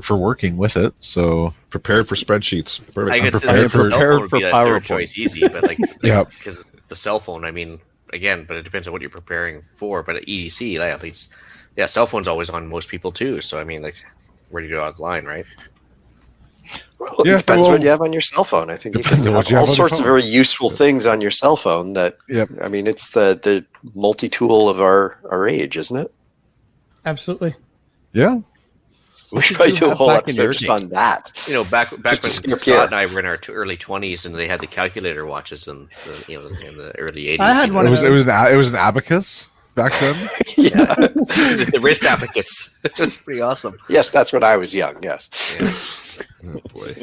for working with it. So Prepared for spreadsheets. Perfect. I I'm could say prepared the for- cell phone would for be a third PowerPoint. choice, easy, but Yeah. because the cell phone. I mean, again, but it depends on what you're preparing for. But at EDC, at least, yeah, cell phone's always on most people too. So I mean, like, where do you go out the line, right? Well, Yeah, it depends well, what you have on your cell phone. I think you depends can on what have you all have on your sorts of phone. very useful things on your cell phone that, Yep. I mean, it's the multi-tool of our age, isn't it? Absolutely. yeah. We should probably do a have whole back in your episode just day? on that. You know, back when Just to scare Scott Pierre. and I were in our early 20s, and they had the calculator watches in the early 80s. I had you know. one of It was an abacus back then. Yeah. the wrist abacus. It was pretty awesome. Yes, that's when I was young. Yes. Yeah. Oh boy.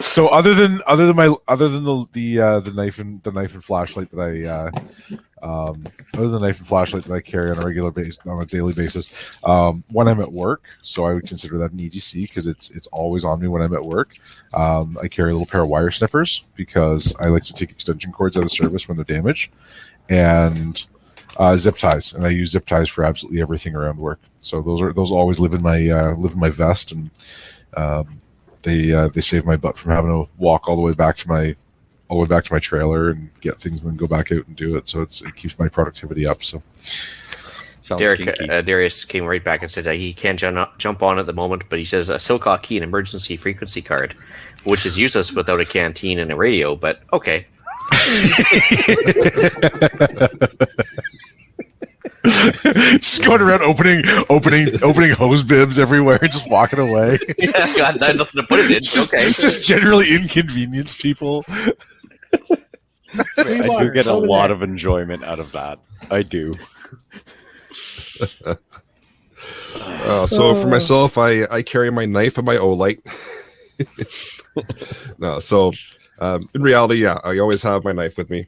So other than the knife and flashlight that I carry on a regular basis, on a daily basis, when I'm at work, so I would consider that an EDC because it's always on me when I'm at work. I carry a little pair of wire snippers because I like to take extension cords out of service when they're damaged, and zip ties, and I use zip ties for absolutely everything around work. So those always live in my vest, and they save my butt from having to walk all the way back to my trailer and get things and then go back out and do it. So it keeps my productivity up. So Sounds kinky. Darius came right back and said he can't jump on at the moment, but he says a Silcock key, an emergency frequency card, which is useless without a canteen and a radio. But okay. just going around opening hose bibs everywhere, just walking away. Yeah, God, I had nothing to put it in. Okay. Just generally inconvenience people. I do get a lot of enjoyment out of that. I do. So for myself, I carry my knife and my O-light. No, so in reality, yeah, I always have my knife with me.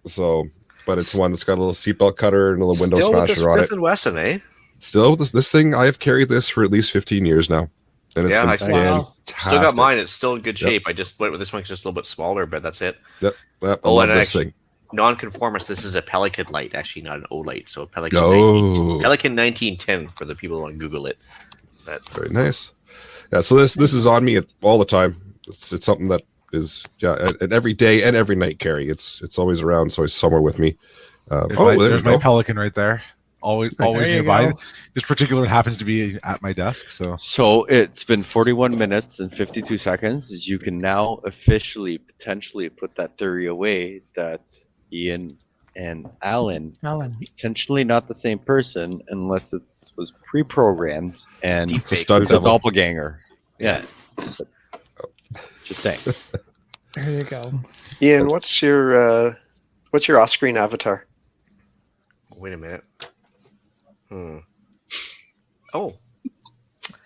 So, but it's one that's got a little seatbelt cutter and a little window Still with the smasher on it. Smith & Wesson, eh? Still, this thing, I have carried this for at least 15 years now. And it's Yeah, I been still fantastic. got mine. It's still in good shape. I just went with this one 'cause it's just a little bit smaller, but that's it. Yep. I Oh, love and this actually, thing. non-conformist. This is a Pelican light, actually, not an O-light. So a Pelican, Oh. Pelican 1910 for the people who want to Google it. But Very nice. Yeah, so this is on me all the time. It's something that is an every day and every night carry. It's always around, it's always somewhere with me. There's my Pelican right there. Always There you nearby. go. This particular one happens to be at my desk. So it's been 41 minutes and 52 seconds. You can now officially, potentially put that theory away that Ian and Alan potentially not the same person unless it was pre-programmed and Deep fake. it's Stunt a double. doppelganger. Yeah. Just saying. There you go. Ian, what's your off-screen avatar? wait a minute. Oh.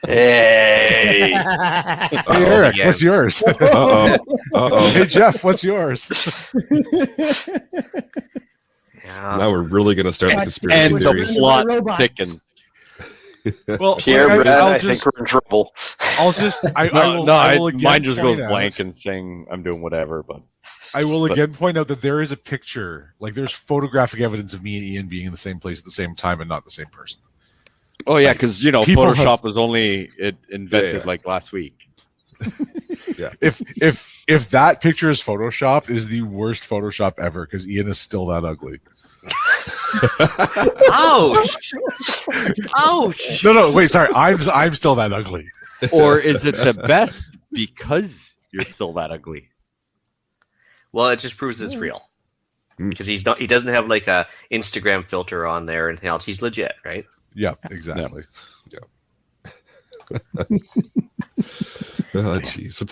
Hey. Hey, Eric, yeah. what's yours? Hey, Jeff, what's yours? Yeah. Now we're really going to start the conspiracy And the theories. plot Robots. thickens. Well, Pierre, like, Brad, I'll I just- think we're in trouble. I'll just, I No, will, I will again mine just goes point out- blank and saying I'm doing whatever. But I will But- again point out that there is a picture, like there's photographic evidence of me and Ian being in the same place at the same time and not the same person. oh yeah, because people Photoshop was only invented Yeah. like last week. If that picture is Photoshop, it is the worst Photoshop ever because Ian is still that ugly. Ouch! Ouch! No, wait, sorry, I'm still that ugly. Or is it the best because you're still that ugly? Well, it just proves it's real. Because he doesn't have like a Instagram filter on there or anything else. He's legit, right? Yeah, exactly. Oh, jeez. So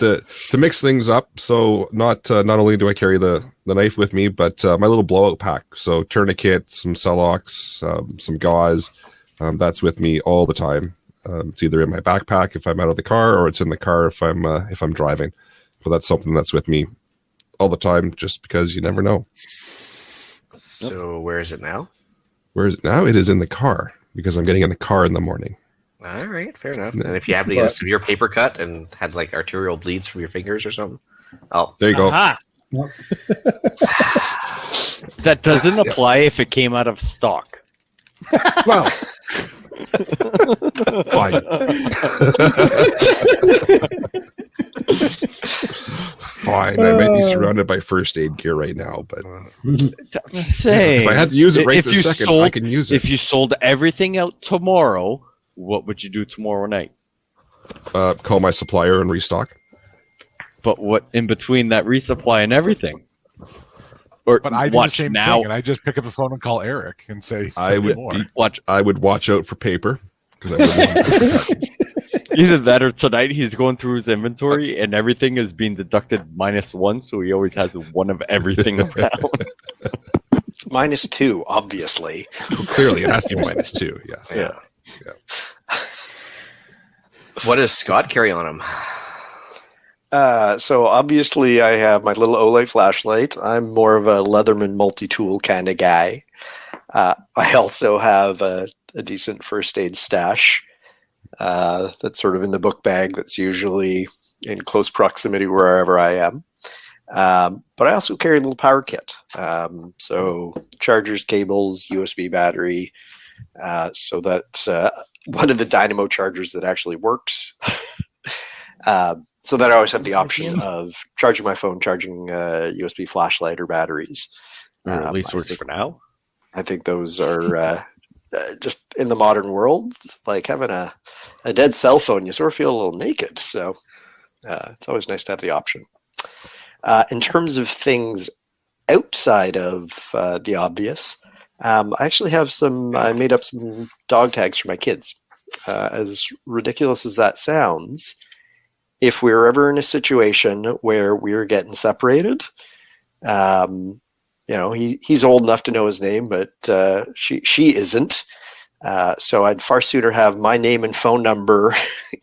to mix things up, so not only do I carry the knife with me, but my little blowout pack. So tourniquet, some Celox, some gauze. That's with me all the time. It's either in my backpack if I'm out of the car, or it's in the car if I'm driving. But that's something that's with me all the time, just because you never know. So where is it now? Where is it now? It is in the car because I'm getting in the car in the morning. All right, fair enough. And if you happen to get a severe paper cut and had like arterial bleeds from your fingers or something, oh, There you go. Aha. That doesn't apply if it came out of stock. Well, fine. Fine. I might be surrounded by first aid gear right now, but Say, if I had to use it right if this you second, sold- I can use it. if you sold everything out tomorrow, what would you do tomorrow night? Call my supplier and restock. But what in between that resupply and everything? Or But I do the watch same now. thing, and I just pick up the phone and call Eric and say, I "Send me would more." Watch I would watch out for paper because I wouldn't want either that or tonight he's going through his inventory and everything is being deducted -1, so he always has one of everything around. -2, obviously. clearly it has to be -2. Yes. Yeah. What does Scott carry on him? So obviously I have my little Olay flashlight. I'm more of a Leatherman multi-tool kind of guy. I also have a decent first aid stash that's sort of in the book bag that's usually in close proximity wherever I am. But I also carry a little power kit. So chargers, cables, USB battery, so that one of the dynamo chargers that actually works. So that I always have the option of charging my phone, charging USB flashlight or batteries. Or at least works for now. I think those are just in the modern world, like having a dead cell phone, you sort of feel a little naked. So it's always nice to have the option. In terms of things outside of the obvious, I actually have I made up some dog tags for my kids. As ridiculous as that sounds, if we were ever in a situation where we were getting separated, he's old enough to know his name, but she isn't. So I'd far sooner have my name and phone number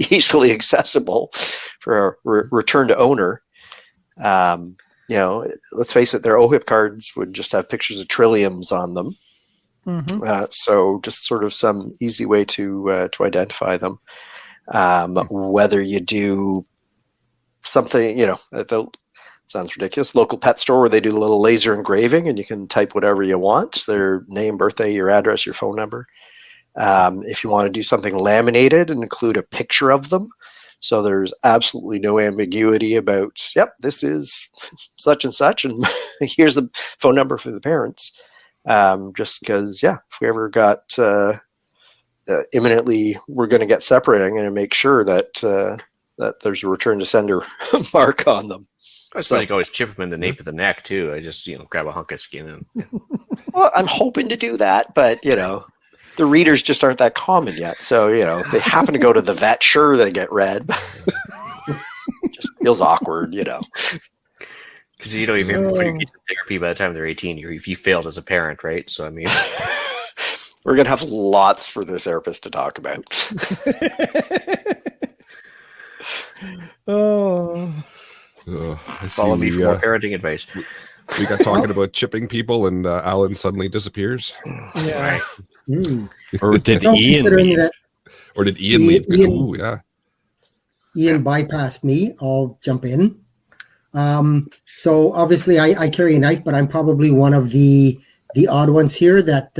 easily accessible for a return to owner. Let's face it, their OHIP cards would just have pictures of trilliums on them. Mm-hmm. So just sort of some easy way to identify them. Whether you do something, sounds ridiculous, local pet store where they do a little laser engraving and you can type whatever you want, their name, birthday, your address, your phone number. If you want to do something laminated and include a picture of them, so there's absolutely no ambiguity about, yep, this is such and such, and here's the phone number for the parents. Just because, if we ever got imminently, we're going to get separated, I'm going to make sure that there's a return to sender mark on them. I suppose you can always chip them in the nape of the neck too. I just grab a hunk of skin and. Well, I'm hoping to do that, but the readers just aren't that common yet. So if they happen to go to the vet, sure they get read. Just feels awkward, Because you don't even put your kids in therapy by the time they're 18. If you failed as a parent, right? So I mean, we're gonna have lots for the therapist to talk about. I follow me see for more parenting advice. we got talking about chipping people, and Alan suddenly disappears. Yeah. Right. Or did So Ian considering leave? that Or did Ian leave? Ian- Ooh, yeah. Ian bypassed me, I'll jump in. So obviously I carry a knife, but I'm probably one of the odd ones here that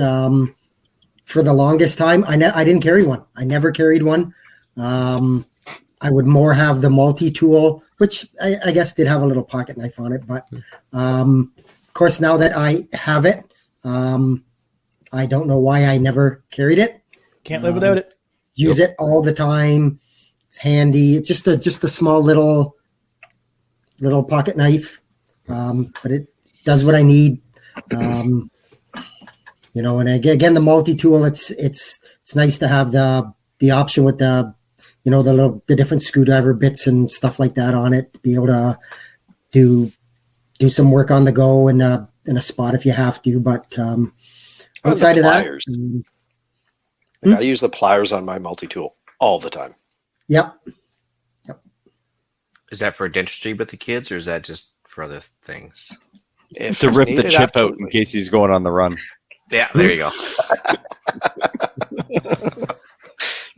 for the longest time I didn't carry one. I never carried one. I would more have the multi-tool, which I guess did have a little pocket knife on it, but of course now that I have it, I don't know why I never carried it. Can't live without it. Use it all the time. It's handy. It's just a small little pocket knife, but it does what I need. And again, the multi-tool. It's nice to have the option with the different screwdriver bits and stuff like that on it. To be able to do some work on the go in a spot if you have to. But outside of that, I use the pliers on my multi-tool all the time. Yep. Is that for dentistry with the kids, or is that just for other things? If To it's rip the needed, chip out in absolutely. case he's going on the run. Yeah, there you go.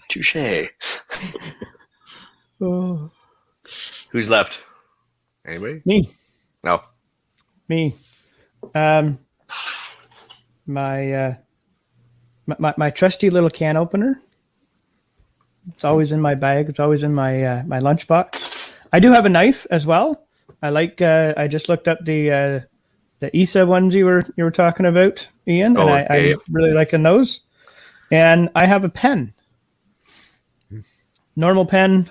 Touche. Who's left? Anybody? Me. No. Me. My trusty little can opener. It's always in my bag. It's always in my my lunchbox. I do have a knife as well. I like. I just looked up the ESA ones you were talking about, Ian, and okay. I'm really liking those. And I have a pen. Normal pen.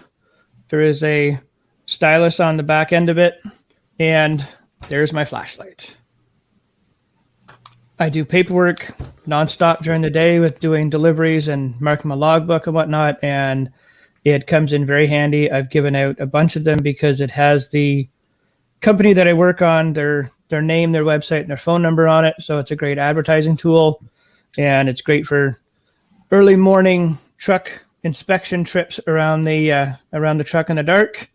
There is a stylus on the back end of it, and there's my flashlight. I do paperwork nonstop during the day with doing deliveries and marking my logbook and whatnot, and it comes in very handy. I've given out a bunch of them because it has the company that I work on, their name, their website, and their phone number on it. So it's a great advertising tool, and it's great for early morning truck inspection trips around the truck in the dark,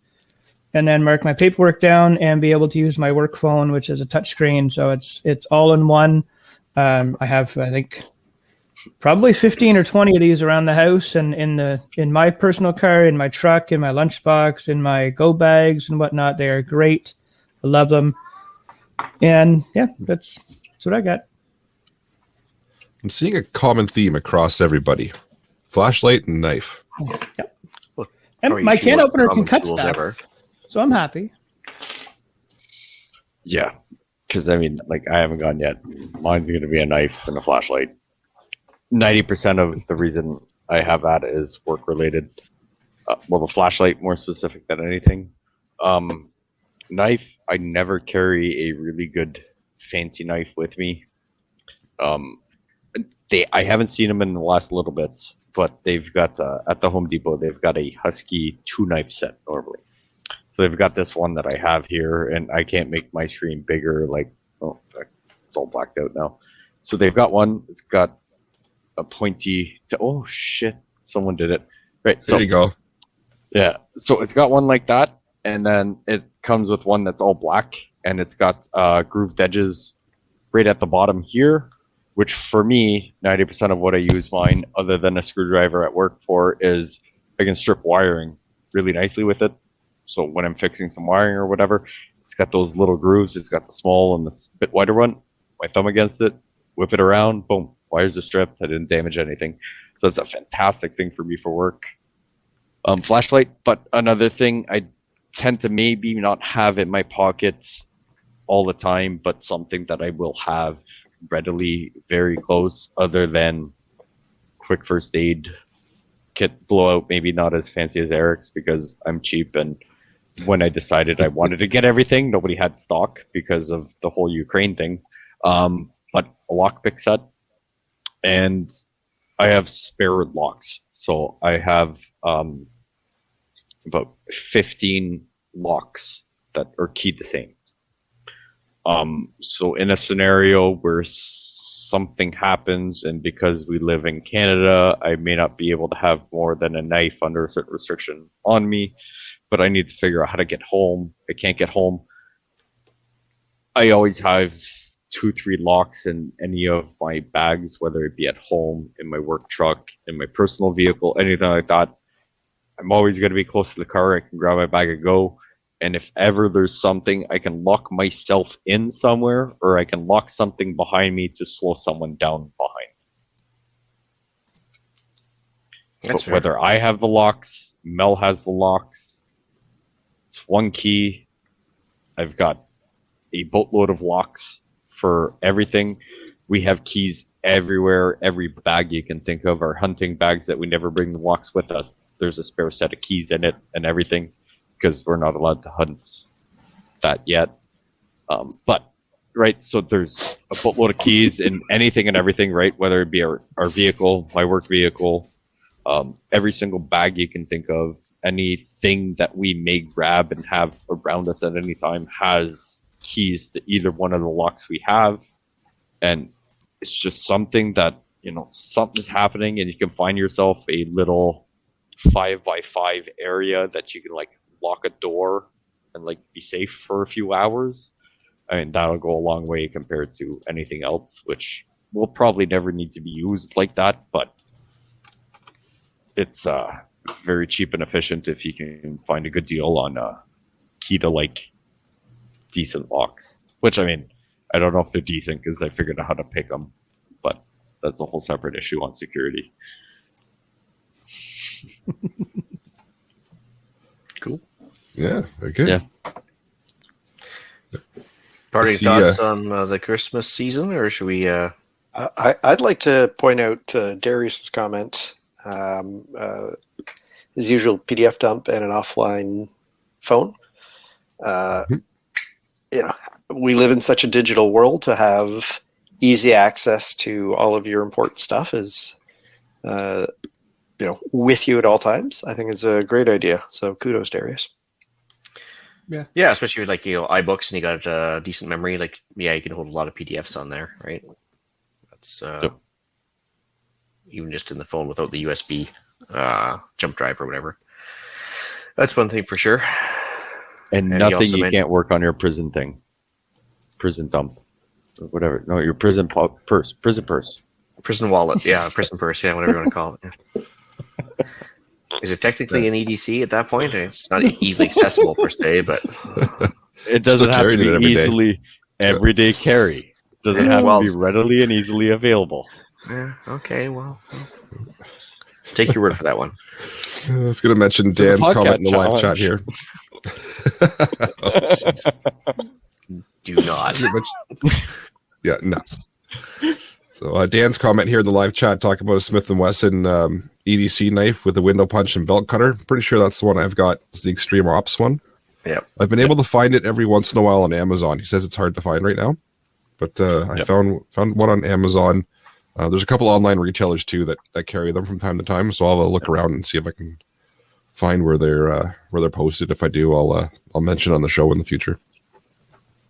and then mark my paperwork down and be able to use my work phone, which is a touch screen. So it's all in one. I have, I think, probably 15 or 20 of these around the house, and in my personal car, in my truck, in my lunchbox, in my go bags and whatnot. They are great. I love them. And yeah, that's what I got. I'm seeing a common theme across everybody: flashlight and knife. Yep. Well, And my can opener can cut tools stuff, ever. so I'm happy. Yeah, because I mean, like, I haven't gone yet. Mine's going to be a knife and a flashlight. 90% of the reason I have that is work related. Well, the flashlight more specific than anything. Knife, I never carry a really good fancy knife with me. I haven't seen them in the last little bit, but they've got at the Home Depot, they've got a Husky 2-knife set normally. So they've got this one that I have here, and I can't make my screen bigger. Like, oh, it's all blacked out now. So they've got one. It's got a pointy. Oh shit! Someone did it. Right. So There you go. yeah. So it's got one like that, and then it comes with one that's all black, and it's got grooved edges right at the bottom here. Which for me, 90% of what I use mine, other than a screwdriver at work for, is I can strip wiring really nicely with it. So when I'm fixing some wiring or whatever, it's got those little grooves. It's got the small and the bit wider one. My thumb against it, whip it around, boom, wires are stripped. I didn't damage anything. So it's a fantastic thing for me for work. Flashlight, but another thing I tend to maybe not have in my pocket all the time, but something that I will have readily very close, other than quick first aid kit blowout, maybe not as fancy as Eric's because I'm cheap, and when I decided I wanted to get everything, nobody had stock because of the whole Ukraine thing. But a lockpick set, and I have spare locks. So I have about 15 locks that are keyed the same. So in a scenario where something happens, and because we live in Canada, I may not be able to have more than a knife under a certain restriction on me, but I need to figure out how to get home. I can't get home. I always have 2-3 locks in any of my bags, whether it be at home, in my work truck, in my personal vehicle, anything like that. I'm always going to be close to the car. I can grab my bag and go. And if ever there's something, I can lock myself in somewhere, or I can lock something behind me to slow someone down behind. But Fair. whether I have the locks, Mel has the locks, it's one key. I've got a boatload of locks for everything. We have keys everywhere. Every bag you can think of are hunting bags that we never bring the locks with us. There's a spare set of keys in it and everything, because we're not allowed to hunt that yet. But, right, so there's a boatload of keys in anything and everything, right? Whether it be our vehicle, my work vehicle, every single bag you can think of, anything that we may grab and have around us at any time has keys to either one of the locks we have. And it's just something that, you know, something's happening and you can find yourself a little 5x5 area that you can like lock a door and like be safe for a few hours. I mean, that'll go a long way compared to anything else, which will probably never need to be used like that, but it's very cheap and efficient if you can find a good deal on key to like decent locks, which I mean, I don't know if they're decent because I figured out how to pick them, but that's a whole separate issue on security. Cool. Yeah. Okay. Yeah. Parting See, thoughts on the Christmas season, or should we? I'd like to point out Darius's comment. His usual PDF dump and an offline phone. You know, we live in such a digital world. To have easy access to all of your important stuff is, with you at all times, I think it's a great idea. So kudos, Darius. Yeah, especially with iBooks and you got a decent memory. You can hold a lot of PDFs on there, right? That's even just in the phone without the USB jump drive or whatever. That's one thing for sure. And nothing you can't work on your prison dump, or whatever. No, your prison purse. Prison wallet, yeah, prison purse, yeah, whatever you want to call it. Yeah. Is it technically an EDC at that point? It's not easily accessible per se, but it doesn't have to be easily everyday carry. It doesn't have to be readily and easily available. Yeah. Okay. Well, take your word for that one. I was going to mention Dan's comment in the live chat here. Do not. Yeah, no. So Dan's comment here in the live chat talking about a Smith & Wesson EDC knife with a window punch and belt cutter. Pretty sure that's the one I've got. It's the Extreme Ops one. Yeah. I've been able to find it every once in a while on Amazon. He says it's hard to find right now, but I found one on Amazon. There's a couple online retailers too that carry them from time to time. So I'll look around and see if I can find where they're posted. If I do, I'll mention on the show in the future.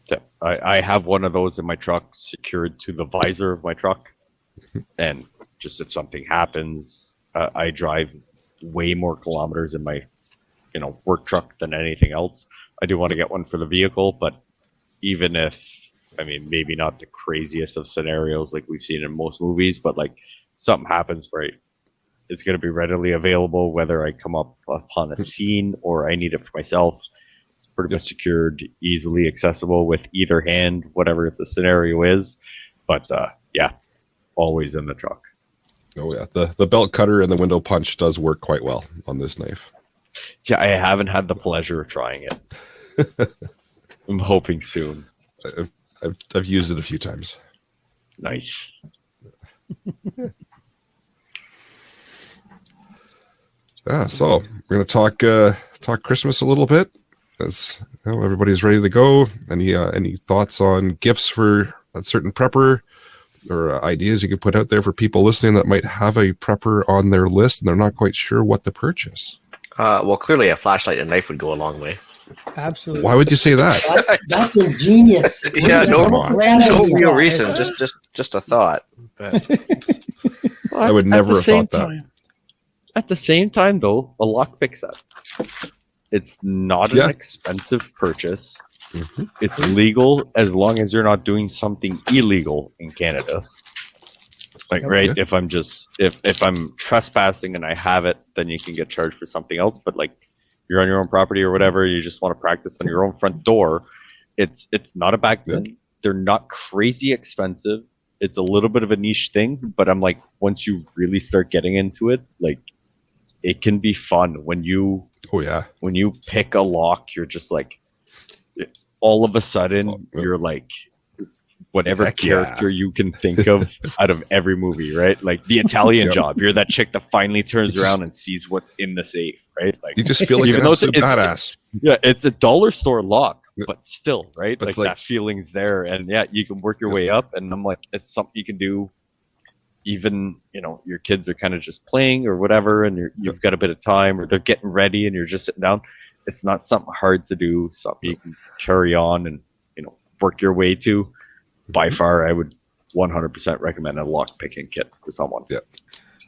Yeah, I have one of those in my truck secured to the visor of my truck, and just if something happens, I drive way more kilometers in my work truck than anything else. I do want to get one for the vehicle, but even if, maybe not the craziest of scenarios like we've seen in most movies, but something happens where it's going to be readily available, whether I come up upon a scene or I need it for myself. It's pretty much secured, easily accessible with either hand, whatever the scenario is. But always in the truck. Oh yeah, the belt cutter and the window punch does work quite well on this knife. Yeah, I haven't had the pleasure of trying it. I'm hoping soon. I've used it a few times. Nice. So we're going to talk Christmas a little bit, as everybody's ready to go. Any thoughts on gifts for a certain prepper, or ideas you could put out there for people listening that might have a prepper on their list and they're not quite sure what to purchase? Well, clearly a flashlight and knife would go a long way. Absolutely. Why would you say that? That's ingenious. Yeah, no real idea. reason. Just a thought. But I would never have thought that. At the same time, though, a lockpick set. It's not an expensive purchase. Mm-hmm. It's legal as long as you're not doing something illegal in Canada. Right? If I'm if I'm trespassing and I have it, then you can get charged for something else. But you're on your own property or whatever, you just want to practice on your own front door. It's not a bad thing. They're not crazy expensive. It's a little bit of a niche thing, but I'm once you really start getting into it, it can be fun when you pick a lock. You're just all of a sudden you're whatever character you can think of out of every movie, right? The Italian Job. You're that chick that finally turns around and sees what's in the safe, right? You just feel like an absolute badass. It's a dollar store lock, but still, right? But that feeling's there, and you can work your way up. And I'm it's something you can do. Even your kids are kind of just playing or whatever, and you've got a bit of time, or they're getting ready, and you're just sitting down. It's not something hard to do. Something you can carry on and work your way to. By far, I would 100% recommend a lock picking kit for someone. Yeah,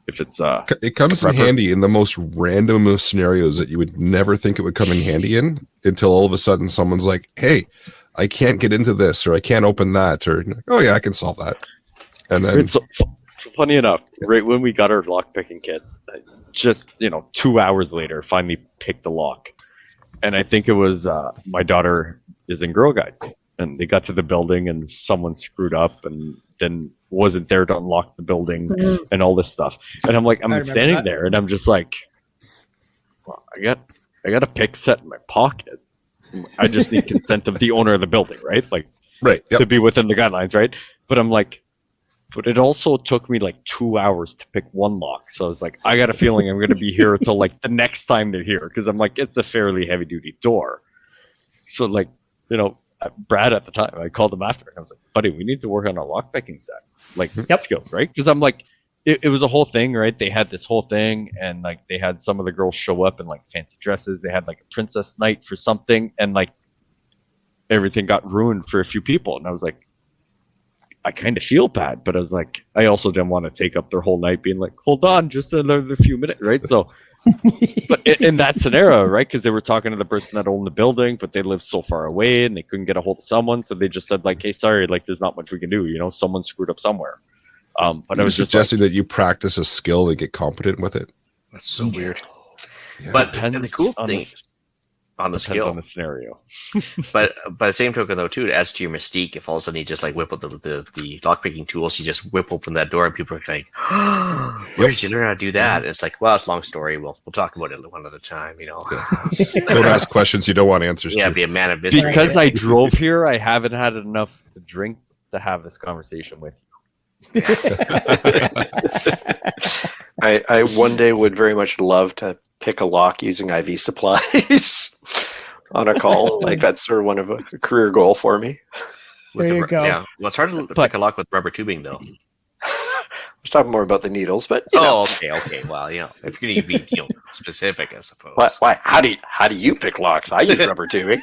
if it's it comes in handy in the most random of scenarios that you would never think it would come in handy in, until all of a sudden someone's like, "Hey, I can't get into this, or I can't open that," or "Oh yeah, I can solve that." And then, funny enough, right when we got our lock picking kit, just 2 hours later, finally picked the lock, and I think it was my daughter is in Girl Guides. And they got to the building and someone screwed up and then wasn't there to unlock the building and all this stuff. And I'm standing there and I'm just well, I got a pick set in my pocket. I just need consent of the owner of the building, right? To be within the guidelines, right? But but it also took me 2 hours to pick one lock. So I was I got a feeling I'm going to be here until the next time they're here. Cause I'm it's a fairly heavy duty door. So Brad at the time. I called him after, and I was like, "Buddy, we need to work on a lockpicking set, like Yep. skills, right?" Because I'm like, it was a whole thing, right? They had this whole thing, and like they had some of the girls show up in like fancy dresses. They had like a princess night for something, and like everything got ruined for a few people. And I was like, I kind of feel bad, but I was like, I also didn't want to take up their whole night being like, hold on, just another few minutes, right? So, but in that scenario, right? Because they were talking to the person that owned the building, but they lived so far away and they couldn't get a hold of someone. So they just said like, hey, sorry, like there's not much we can do. You know, someone screwed up somewhere. But I was just suggesting that you practice a skill and get competent with it. That's so weird. Yeah. But Depends and the cool on thing on the depends skill, on the scenario. but by the same token though too, it adds to your mystique. If all of a sudden you just like whip out the lockpicking tools, you just whip open that door and people are like, where did you learn how to do that? And it's like, well, it's a long story. We'll talk about it one other time, you know. Don't ask questions you don't want answers Yeah, to. be a man of business. Because I drove here, I haven't had enough to drink to have this conversation with you. I one day would very much love to pick a lock using IV supplies on a call. Like that's sort of one of a career goal for me. There you go. Yeah, well, it's hard to pick a lock with rubber tubing though. I was talking more about the needles, but you know. Okay. Well, you know, if you're going to be specific, I suppose. Why? How do you pick locks? I use rubber tubing.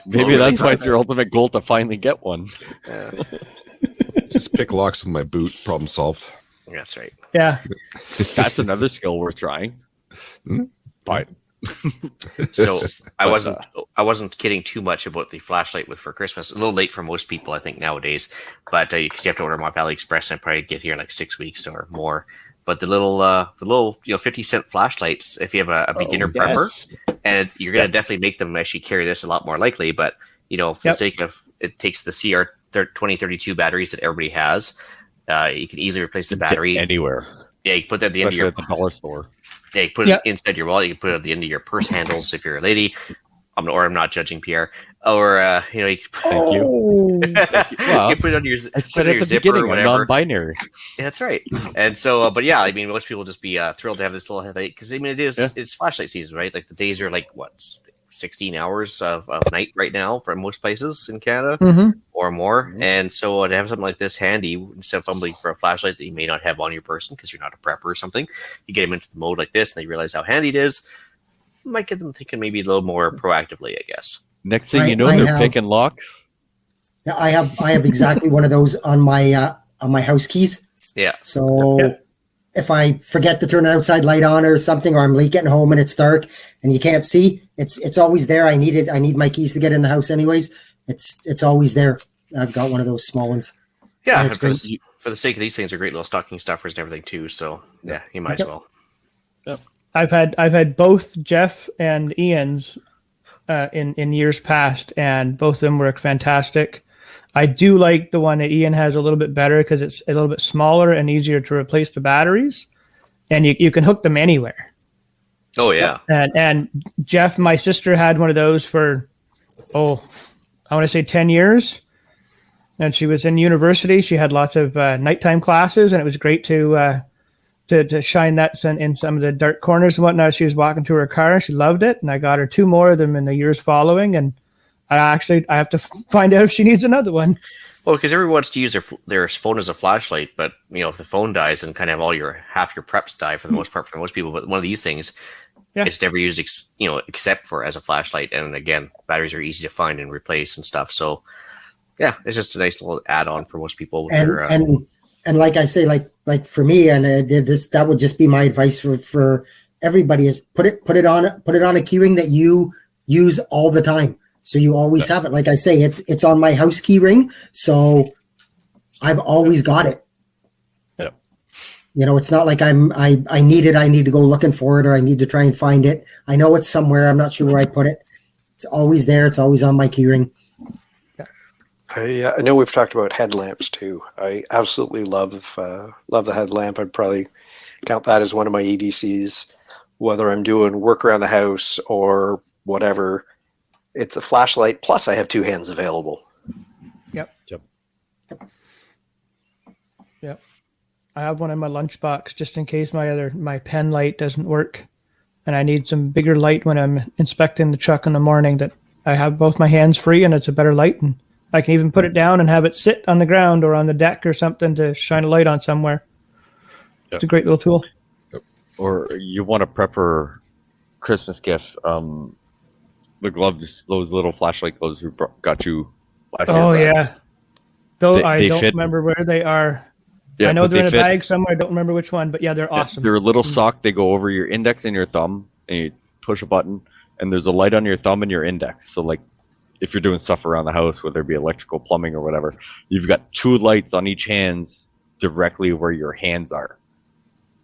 Maybe that's why it's your ultimate goal to finally get one. Just pick locks with my boot. Problem solved. That's right. Yeah. That's another skill worth trying. Fine. So I wasn't kidding too much about the flashlight for Christmas. A little late for most people, I think, nowadays. But because you have to order them off AliExpress, and probably get here in like 6 weeks or more. But the little 50-cent flashlights, if you have a beginner prepper, and you're going to definitely make them actually carry this a lot more likely. But for the sake of it, takes the CR 2032 batteries that everybody has. You can easily replace the battery anywhere. Yeah, you can put that at the end of your at the dollar store. Yeah, you put it inside your wallet. You can put it at the end of your purse handles if you're a lady. I'm not judging Pierre. Or you can Thank you. Well, you put it on your. I said at the beginning, I'm non-binary. Yeah, that's right. And so, but yeah, I mean, most people just be thrilled to have this little headlight because I mean, it's flashlight season, right? Like the days are like 16 hours of night right now for most places in Canada or more. Mm-hmm. And so to have something like this handy, instead of fumbling for a flashlight that you may not have on your person because you're not a prepper or something, you get them into the mode like this and they realize how handy it is. Might get them thinking maybe a little more proactively, I guess. Next thing you know, they're picking locks. Yeah, I have exactly one of those on my house keys. Yeah. So if I forget to turn an outside light on or something, or I'm late getting home and it's dark and you can't see, it's always there. I need it. I need my keys to get in the house anyways. It's always there. I've got one of those small ones. Yeah, for the sake of these things, are great little stocking stuffers and everything too. So yeah, you might as well. Yep. I've had both Jeff and Ian's in years past, and both of them work fantastic. I do like the one that Ian has a little bit better because it's a little bit smaller and easier to replace the batteries, and you can hook them anywhere. Oh yeah. And Jeff, my sister had one of those for I want to say 10 years, and she was in university. She had lots of nighttime classes, and it was great to shine that in some of the dark corners and whatnot. She was walking to her car, and she loved it, and I got her 2 more of them in the years following, and I have to find out if she needs another one. Well, because everyone wants to use their phone as a flashlight, but if the phone dies, then kind of half your preps die for the most part for most people. But one of these things, it's never used, except for as a flashlight. And again, batteries are easy to find and replace and stuff. So yeah, it's just a nice little add-on for most people. And like I say, like for me, and that would just be my advice for everybody is put it on a keyring that you use all the time. So you always have it. Like I say, it's on my house key ring. So I've always got it. Yep. It's not like I need it. I need to go looking for it, or I need to try and find it. I know it's somewhere. I'm not sure where I put it. It's always there. It's always on my key ring. I know we've talked about headlamps too. I absolutely love the headlamp. I'd probably count that as one of my EDCs, whether I'm doing work around the house or whatever. It's a flashlight, plus I have 2 hands available. Yep. I have one in my lunchbox just in case my pen light doesn't work, and I need some bigger light when I'm inspecting the truck in the morning that I have both my hands free, and it's a better light. And I can even put it down and have it sit on the ground or on the deck or something to shine a light on somewhere. Yep. It's a great little tool. Or you want a prepper Christmas gift? The gloves, those little flashlight gloves we got you last year. Oh yeah, though They I don't fit. remember where they are. Yeah, I know but they're in a fit. bag somewhere. I don't remember which one, but yeah, they're Yeah, awesome. they're a little sock. They go over your index and your thumb, and you push a button, and there's a light on your thumb and your index. So like, if you're doing stuff around the house, whether it be electrical, plumbing, or whatever, you've got 2 lights on each hands directly where your hands are.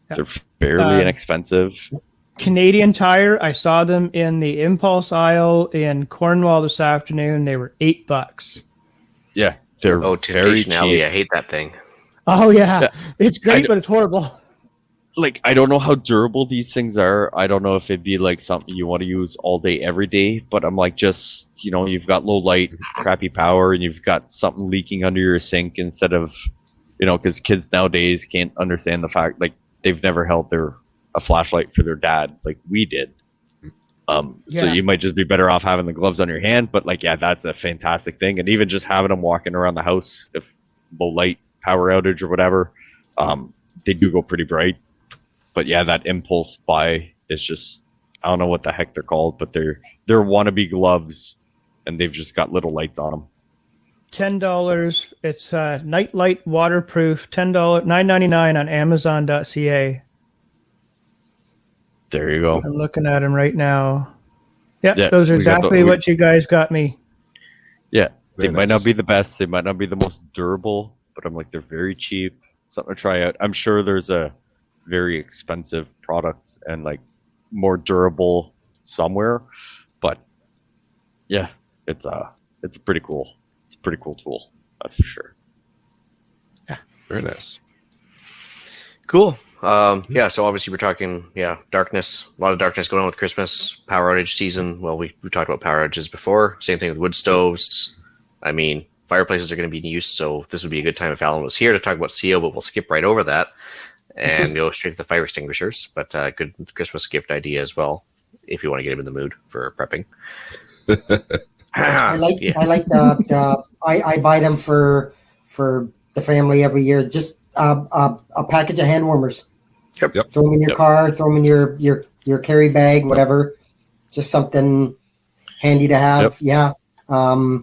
Yeah. They're fairly inexpensive. Canadian Tire. I saw them in the impulse aisle in Cornwall this afternoon. They were $8. Yeah, they're very Temptation Alley. cheap. I hate that thing. Oh yeah, Yeah. it's great, I- but it's horrible. Like, I don't know how durable these things are. I don't know if it'd be like something you want to use all day, every day. But I'm like, just, you've got low light, crappy power, and you've got something leaking under your sink instead of, because kids nowadays can't understand the fact, like, they've never held a flashlight for their dad like we did. So Yeah. you might just be better off having the gloves on your hand. But like, yeah, that's a fantastic thing. And even just having them walking around the house, if low light, power outage, or whatever, they do go pretty bright. But yeah, that impulse buy is just, I don't know what the heck they're called, but they're wannabe gloves, and they've just got little lights on them. $10. It's night light waterproof. $10, $9.99 on Amazon.ca. There you go. I'm looking at them right now. Yeah, Yeah, those are we got exactly what you guys got me. Yeah, they Very might nice. not be the best. They might not be the most durable, but I'm like, they're very cheap. Something to try out. I'm sure there's a very expensive product and like more durable somewhere, but yeah, it's pretty cool. It's a pretty cool tool, that's for sure. Very nice. Cool. Yeah, so obviously we're talking, darkness, a lot of darkness going on with Christmas, power outage season. Well, we talked about power outages before. Same thing with wood stoves. I mean, fireplaces are going to be in use, so this would be a good time if Alan was here to talk about CO, but we'll skip right over that and go straight to the fire extinguishers. But good Christmas gift idea as well, if you want to get him in the mood for prepping. I buy them for the family every year. Just a package of hand warmers. Yep. Throw them in your car. Throw them in your carry bag. Whatever. Just something handy to have. Yep. Yeah.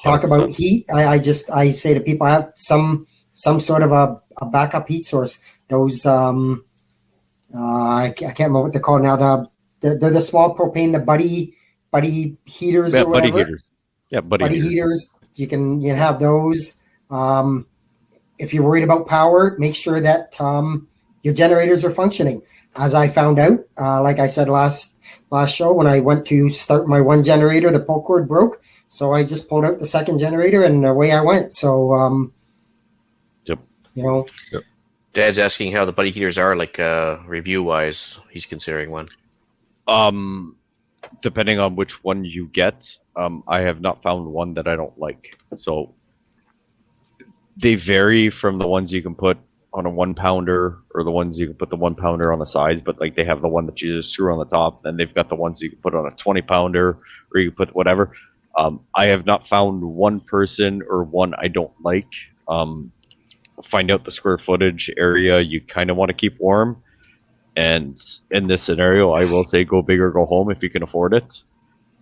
Talk about heat. I say to people, I have some sort of a backup heat source. Those I can't remember what they're called now. They're the small propane, the buddy heaters or whatever. Buddy heaters. Yeah, buddy heaters. You can have those. If you're worried about power, make sure that your generators are functioning. As I found out, like I said last show, when I went to start my one generator, the pull cord broke. So I just pulled out the second generator and away I went. So, Yep. Dad's asking how the buddy heaters are, like review wise. He's considering one. Depending on which one you get, I have not found one that I don't like. So they vary from the ones you can put on a 1 pounder or the ones you can put the 1 pounder on the sides, but like they have the one that you just screw on the top. Then they've got the ones you can put on a 20 pounder or you can put whatever. I have not found one person or one I don't like. Find out the square footage area you kind of want to keep warm. And in this scenario, I will say go big or go home if you can afford it.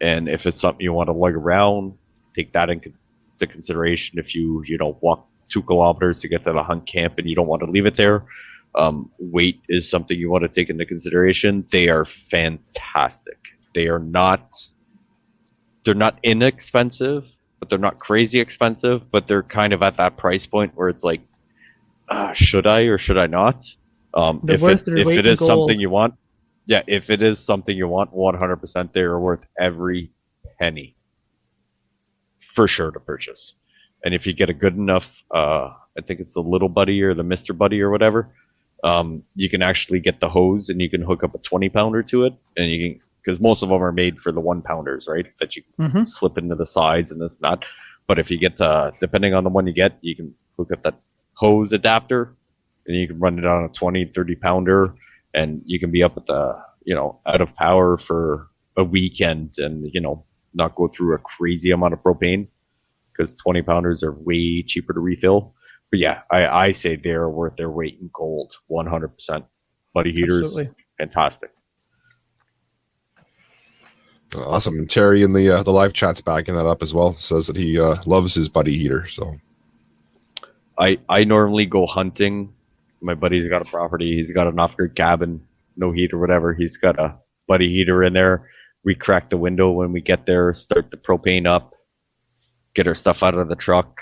And if it's something you want to lug around, take that into consideration. If you walk 2 kilometers to get to the hunt camp and you don't want to leave it there, weight is something you want to take into consideration. They are fantastic. They're not inexpensive, but they're not crazy expensive. But they're kind of at that price point where it's like, should I or should I not? If it is something you want, if it is something you want, 100% they are worth every penny for sure to purchase. And if you get a good enough, I think it's the Little Buddy or the Mr. Buddy or whatever, you can actually get the hose and you can hook up a 20 pounder to it, and you can, because most of them are made for the 1 pounders, right? That you can slip into the sides and this and that. But if you get, depending on the one you get, you can hook up that hose adapter and you can run it on a 20, 30 pounder, and you can be up at the, out of power for a weekend and, not go through a crazy amount of propane because 20-pounders are way cheaper to refill. But yeah, I say they're worth their weight in gold, 100%. Buddy heaters, Absolutely. fantastic. Awesome. And Terry in the live chat's backing that up as well. Says that he loves his buddy heater. So I normally go hunting. My buddy's got a property. He's got an off-grid cabin, no heat or whatever. He's got a buddy heater in there. We crack the window when we get there, start the propane up, get our stuff out of the truck,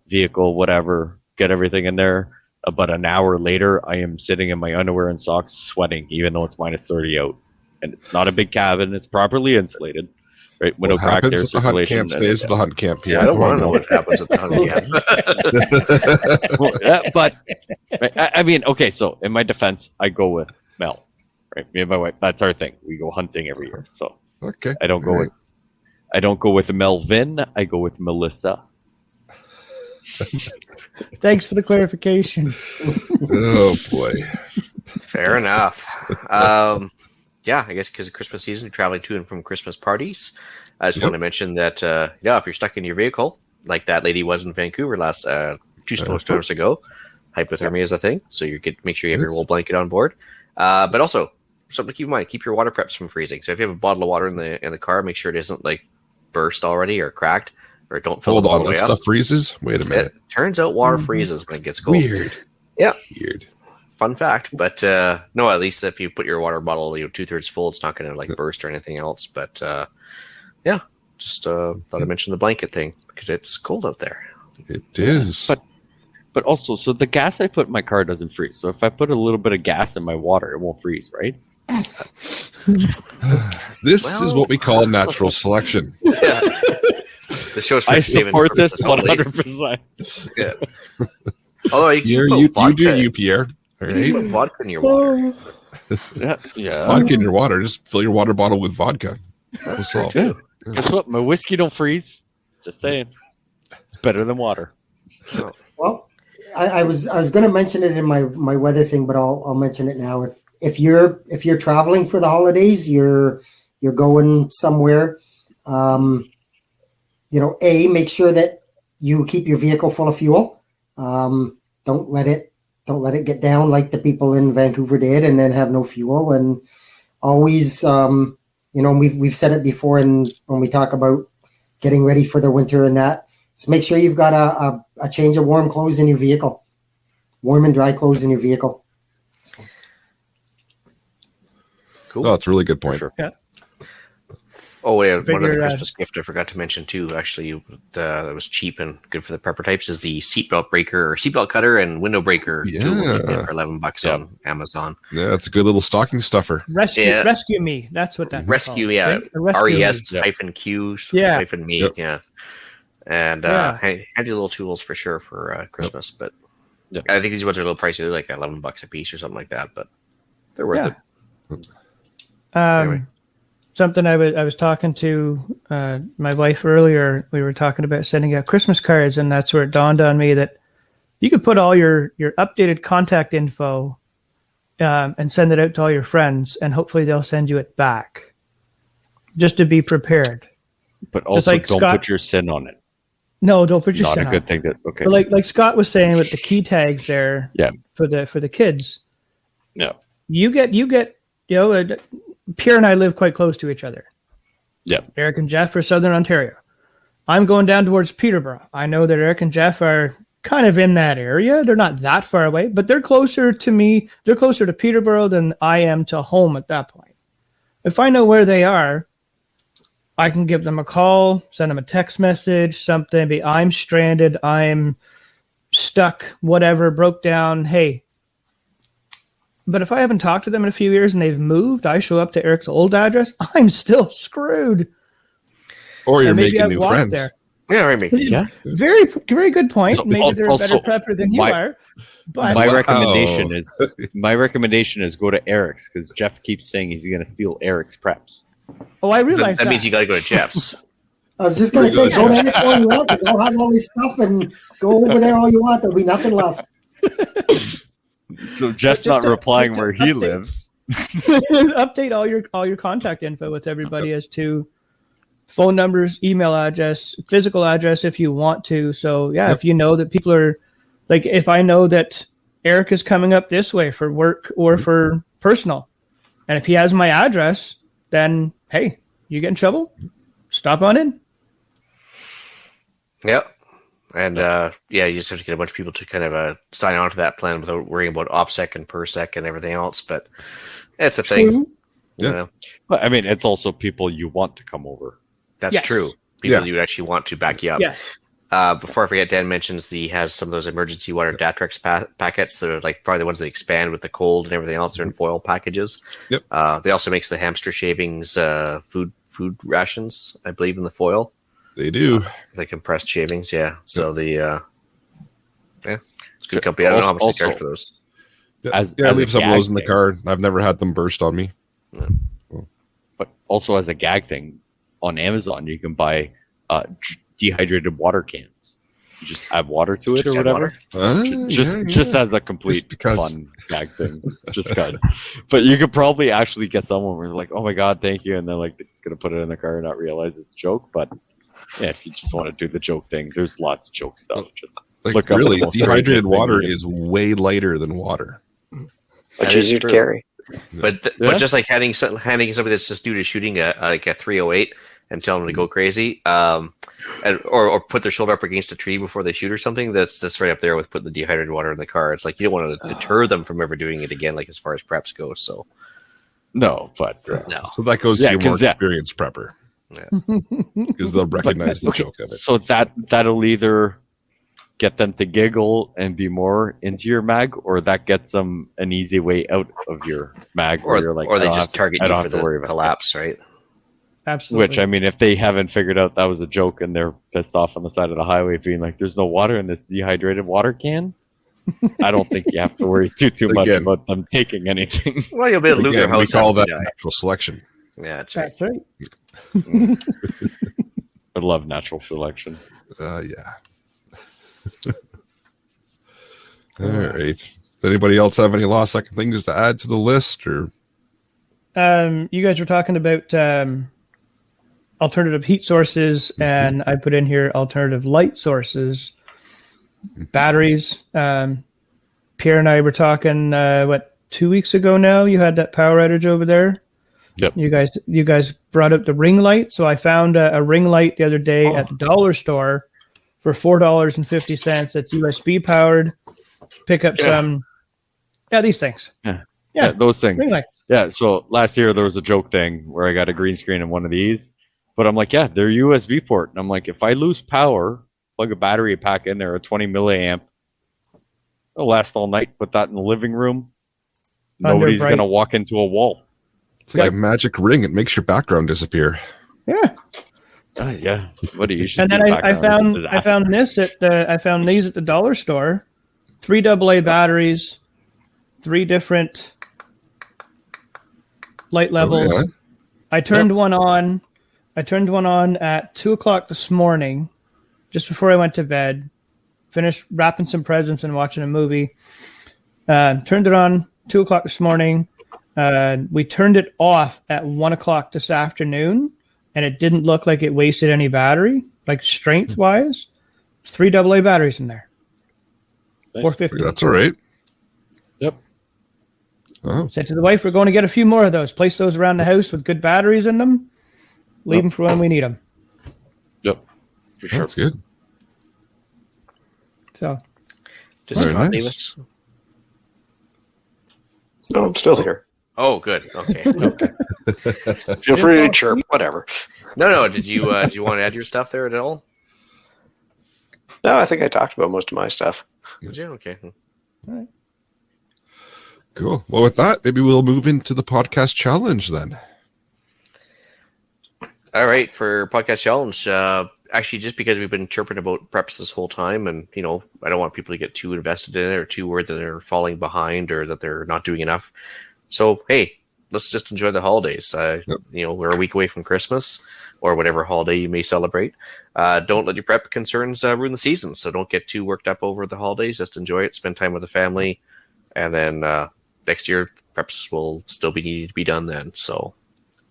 vehicle, whatever, get everything in there. About an hour later, I am sitting in my underwear and socks sweating, even though it's minus 30 out. And it's not a big cabin. It's properly insulated. Right? Window what cracked, air happens at the hunt circulation. camp stays at the hunt camp. Yeah, I don't want to know what happens at the hunt camp. Well, yeah, but I mean, okay, so in my defense, I go with Mel. Right? Me and my wife, that's our thing. We go hunting every year. So Okay. I don't go with Melvin, I go with Melissa. Thanks for the clarification. Oh boy. Fair enough. Yeah, I guess because of Christmas season, you're traveling to and from Christmas parties. I just want to mention that, if you're stuck in your vehicle, like that lady was in Vancouver last 2 snowstorms ago, hypothermia is a thing. So make sure you have your wool blanket on board. But also, something to keep in mind: keep your water preps from freezing. So if you have a bottle of water in the car, make sure it isn't like burst already or cracked, or don't fill Hold it all on, the that way up. stuff freezes? Wait a minute. It turns out water freezes when it gets cold. Weird. Yeah. Weird. Fun fact, but no, at least if you put your water bottle 2/3 full, it's not going to like burst or anything else. But yeah, just thought I'd mention the blanket thing because it's cold out there. It is. But also, so the gas I put in my car doesn't freeze. So if I put a little bit of gas in my water, it won't freeze, right? This is what we call natural selection. Yeah. The show's I Saving support this totally. 100%. Yeah. Although You do you, Pierre. All You right. put vodka in your water. Yeah. Vodka in your water. Just fill your water bottle with vodka. That's That's true all. too. Guess what? My whiskey don't freeze. Just saying. It's better than water. Well, I was going to mention it in my weather thing, but I'll mention it now. If you're traveling for the holidays, you're going somewhere. Make sure that you keep your vehicle full of fuel. Don't let it get down like the people in Vancouver did, and then have no fuel. And always, we've said it before, and when we talk about getting ready for the winter and that, so make sure you've got a change of warm clothes in your vehicle, warm and dry clothes in your vehicle. So. Cool. Oh, that's a really good point. Sure. Yeah. Oh, wait, one Figure other it out. Christmas gift I forgot to mention too. Actually, that was cheap and good for the prepper types is the seatbelt breaker or seatbelt cutter and window breaker tool you get for $11 on Amazon. Yeah, it's a good little stocking stuffer. Rescue me. That's what that Rescue, called, yeah, right? A rescue me. RES-Q Yeah. hyphen me, Yep. yeah. And handy little tools for sure for Christmas. But Yep. I think these ones are a little pricey. They're like $11 a piece or something like that, but they're worth it. Anyway. Something I was talking to my wife earlier. We were talking about sending out Christmas cards, and that's where it dawned on me that you could put all your updated contact info and send it out to all your friends, and hopefully they'll send you it back. Just to be prepared. But also, like don't Scott- put your sin on it. No, don't put your Not sin a on. good thing. Okay. But like Scott was saying with the key tags there, Yeah. for the kids. Yeah. You get Pierre and I live quite close to each other. Yeah. Eric and Jeff are Southern Ontario. I'm going down towards Peterborough. I know that Eric and Jeff are kind of in that area. They're not that far away, but they're closer to me. They're closer to Peterborough than I am to home at that point. If I know where they are, I can give them a call, send them a text message, something. Be I'm stranded. I'm stuck. Whatever. Broke down. Hey. But if I haven't talked to them in a few years and they've moved, I show up to Eric's old address, I'm still screwed. Or you're And maybe making I've new walked friends. there. Yeah, I mean, Yeah. Very, very good point. So- Maybe they're a better also, prepper than you are. But My Wow. recommendation is go to Eric's because Jeff keeps saying he's going to steal Eric's preps. I realize that means you got to go to Jeff's. I was just going to say, go to X all you want, because they'll have all this stuff, and go over there all you want. There'll be nothing left. So Jeff's Just not a- replying just a where he update. lives. update all your contact info with everybody as to phone numbers, email address, physical address if you want to. So yeah, if you know that people are like, if I know that Eric is coming up this way for work or for personal, and if he has my address, then hey, you get in trouble, stop on in. Yep. And you just have to get a bunch of people to kind of sign on to that plan without worrying about OPSEC and PERSEC and everything else. But it's a thing. Yeah. You know? But I mean, it's also people you want to come over. That's true. People you would actually want to back you up. Yes. Before I forget, Dan mentions he has some of those emergency water Datrex packets that are like probably the ones that expand with the cold and everything else. They're in foil packages. Yep. They also makes the hamster shavings food rations, I believe, in the foil. They do. The compressed shavings, yeah. So it's a good company. I don't know how much they charge for those. Yeah, As I leave a some of those in the gag car. I've never had them burst on me. But also as a gag thing, on Amazon you can buy dehydrated water cans. You just add water to it or whatever. Just as a complete fun gag thing. Just because. But you could probably actually get someone where they're like, oh my god, thank you, and they're like gonna put it in the car and not realize it's a joke. But yeah, if you just want to do the joke thing, there's lots of joke stuff. Just Like look up really, the most dehydrated craziest thing water you can- is way lighter than water. Much easier to carry. But just like handing somebody that's just new to shooting a 308 and telling them to go crazy, or put their shoulder up against a tree before they shoot or something, that's right up there with putting the dehydrated water in the car. It's like you don't want to deter them from ever doing it again, like as far as preps go. So No, but no. So that goes to your more 'cause, experienced prepper. Because they'll recognize the joke of it. So that'll either get them to giggle and be more into your mag, or that gets them an easy way out of your mag, where you're like, or they I don't just have to- target I you don't for have to the worry about collapse, right? Absolutely. Which, I mean, if they haven't figured out that was a joke and they're pissed off on the side of the highway being like, there's no water in this dehydrated water can, I don't think you have to worry too much Again. about them taking anything. Well, you'll be able to loot their Again, we house. call after that you die. natural selection. Yeah, that's right. That's right. I love natural selection. Yeah. All right. Does anybody else have any last second things to add to the list? Or You guys were talking about alternative heat sources, and I put in here alternative light sources, batteries. Pierre and I were talking 2 weeks ago now. You had that power outage over there. Yep. You guys brought up the ring light, so I found a ring light the other day at the dollar store for $4.50. That's USB powered. Pick up some. Yeah, these things. Yeah, those things. Ring light. Yeah, so last year there was a joke thing where I got a green screen in one of these, but I'm like, yeah, they're USB port. And I'm like, if I lose power, plug a battery pack in there, a 20 milliamp, it'll last all night. Put that in the living room. Nobody's bright. going to walk into a wall. it's like a magic ring. It makes your background disappear. Yeah. Yeah, buddy, you should And see then the I background. found these at the dollar store. 3 AA batteries, 3 different light levels. yeah. I turned one on. I turned one on at 2:00 this morning, just before I went to bed. Finished wrapping some presents and watching a movie. Turned it on 2:00 this morning. We turned it off at 1:00 this afternoon, and it didn't look like it wasted any battery, like strength wise. 3 AA batteries in there. 450. That's all right. Yep. Oh, Said to the wife, we're going to get a few more of those. Place those around the house with good batteries in them. Leave them for when we need them. Yep, for sure. that's good. So, Just Very Scott nice. Davis. No, I'm still here. Oh, good. Okay. Feel free to chirp, whatever. No. Did you want to add your stuff there at all? No, I think I talked about most of my stuff. Did you? Okay. Cool. Well, with that, maybe we'll move into the podcast challenge then. All right, for podcast challenge, actually, just because we've been chirping about preps this whole time, and I don't want people to get too invested in it or too worried that they're falling behind or that they're not doing enough. So, hey, let's just enjoy the holidays. We're a week away from Christmas or whatever holiday you may celebrate. Don't let your prep concerns ruin the season. So don't get too worked up over the holidays. Just enjoy it. Spend time with the family, and then next year preps will still be needed to be done then. So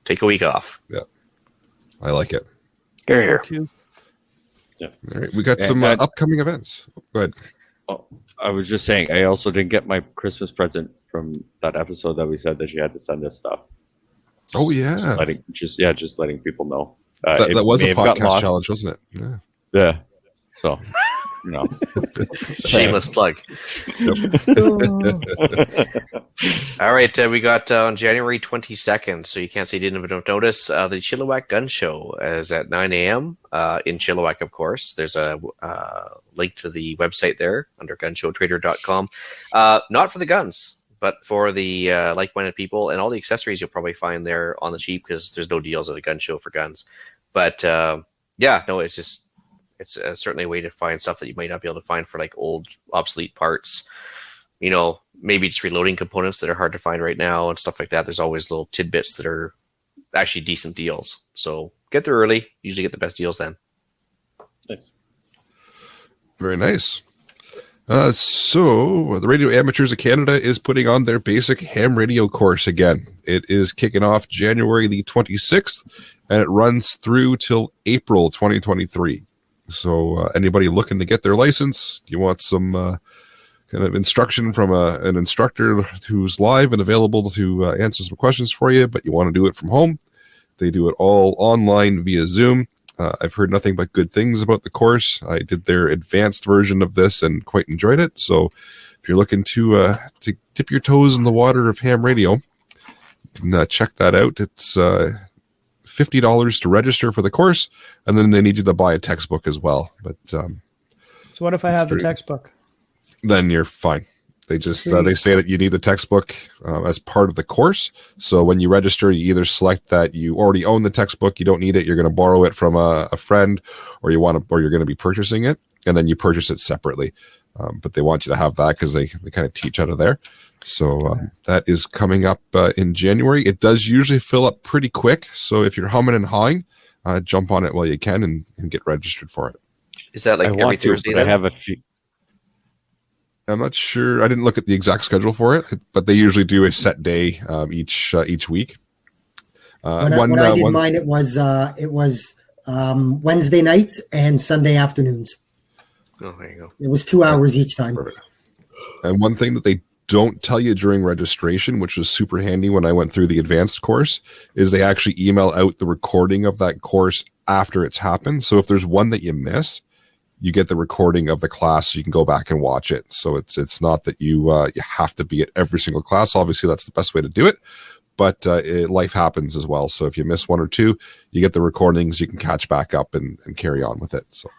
take a week off. Yeah, I like it. Here, here. Too. All right, we got some upcoming events. Go ahead. Oh, I was just saying, I also didn't get my Christmas present from that episode that we said that you had to send us stuff. Oh yeah, just letting people know. That was a may have got podcast lost. challenge, wasn't it? Yeah. Yeah. So, you know, Shameless plug. All right, we got on January 22nd, so you can't say you don't notice. The Chilliwack Gun Show is at 9 a.m. In Chilliwack, of course. There's a link to the website there under gunshowtrader.com. Not for the guns, but for the like-minded people and all the accessories you'll probably find there on the cheap because there's no deals at a gun show for guns. But yeah, no, it's just it's certainly a way to find stuff that you might not be able to find for like old obsolete parts. You know, maybe just reloading components that are hard to find right now and stuff like that. There's always little tidbits that are actually decent deals. So get there early. Usually get the best deals then. nice. Very nice. So the Radio Amateurs of Canada is putting on their basic ham radio course again. It is kicking off January the 26th, and it runs through till April 2023. So anybody looking to get their license, you want some kind of instruction from an instructor who's live and available to answer some questions for you, but you want to do it from home, they do it all online via Zoom. I've heard nothing but good things about the course. I did their advanced version of this and quite enjoyed it. So if you're looking to dip your toes in the water of ham radio, you can check that out. It's $50 to register for the course, and then they need you to buy a textbook as well. But So what if I have the textbook? then you're fine. They just they say that you need the textbook as part of the course. So when you register, you either select that you already own the textbook, you don't need it, you're going to borrow it from a friend, or you're going to be purchasing it, and then you purchase it separately. But they want you to have that because they kind of teach out of there. So that is coming up in January. It does usually fill up pretty quick. So if you're humming and hawing, jump on it while you can and get registered for it. Is that like every Thursday? I have a few. I'm not sure. I didn't look at the exact schedule for it, but they usually do a set day each week. When I did mine, it was Wednesday nights and Sunday afternoons. Oh, there you go. It was 2 hours each time. Perfect. And one thing that they don't tell you during registration, which was super handy when I went through the advanced course, is they actually email out the recording of that course after it's happened. So if there's one that you miss, you get the recording of the class so you can go back and watch it. So it's not that you have to be at every single class. Obviously, that's the best way to do it. But life happens as well. So if you miss one or two, you get the recordings, you can catch back up and carry on with it. So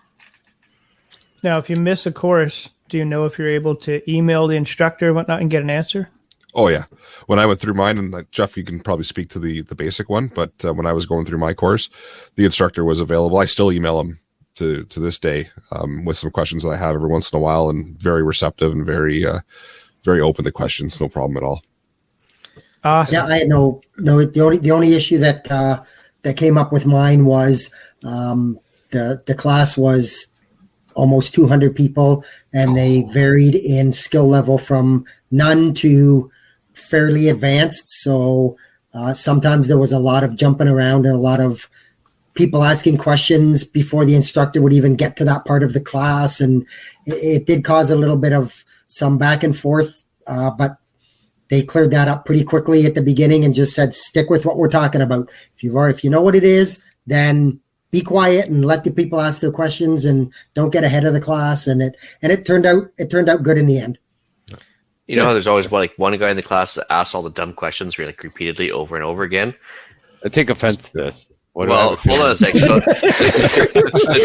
Now, if you miss a course, do you know if you're able to email the instructor and whatnot and get an answer? Oh, yeah. When I went through mine, and Jeff, you can probably speak to the basic one, but when I was going through my course, the instructor was available. I still email him to this day with some questions that I have every once in a while, and very receptive and very open to questions. No problem at all. Awesome. Yeah, I had no. The only issue that came up with mine was the class was almost 200 people, and they varied in skill level from none to fairly advanced. So sometimes there was a lot of jumping around and a lot of people asking questions before the instructor would even get to that part of the class. And it did cause a little bit of some back and forth, but they cleared that up pretty quickly at the beginning and just said, stick with what we're talking about. If you know what it is, then be quiet and let the people ask their questions and don't get ahead of the class. And it turned out good in the end. You know how there's always one guy in the class that asks all the dumb questions repeatedly over and over again? I take offense to this. Hold on a second. So, the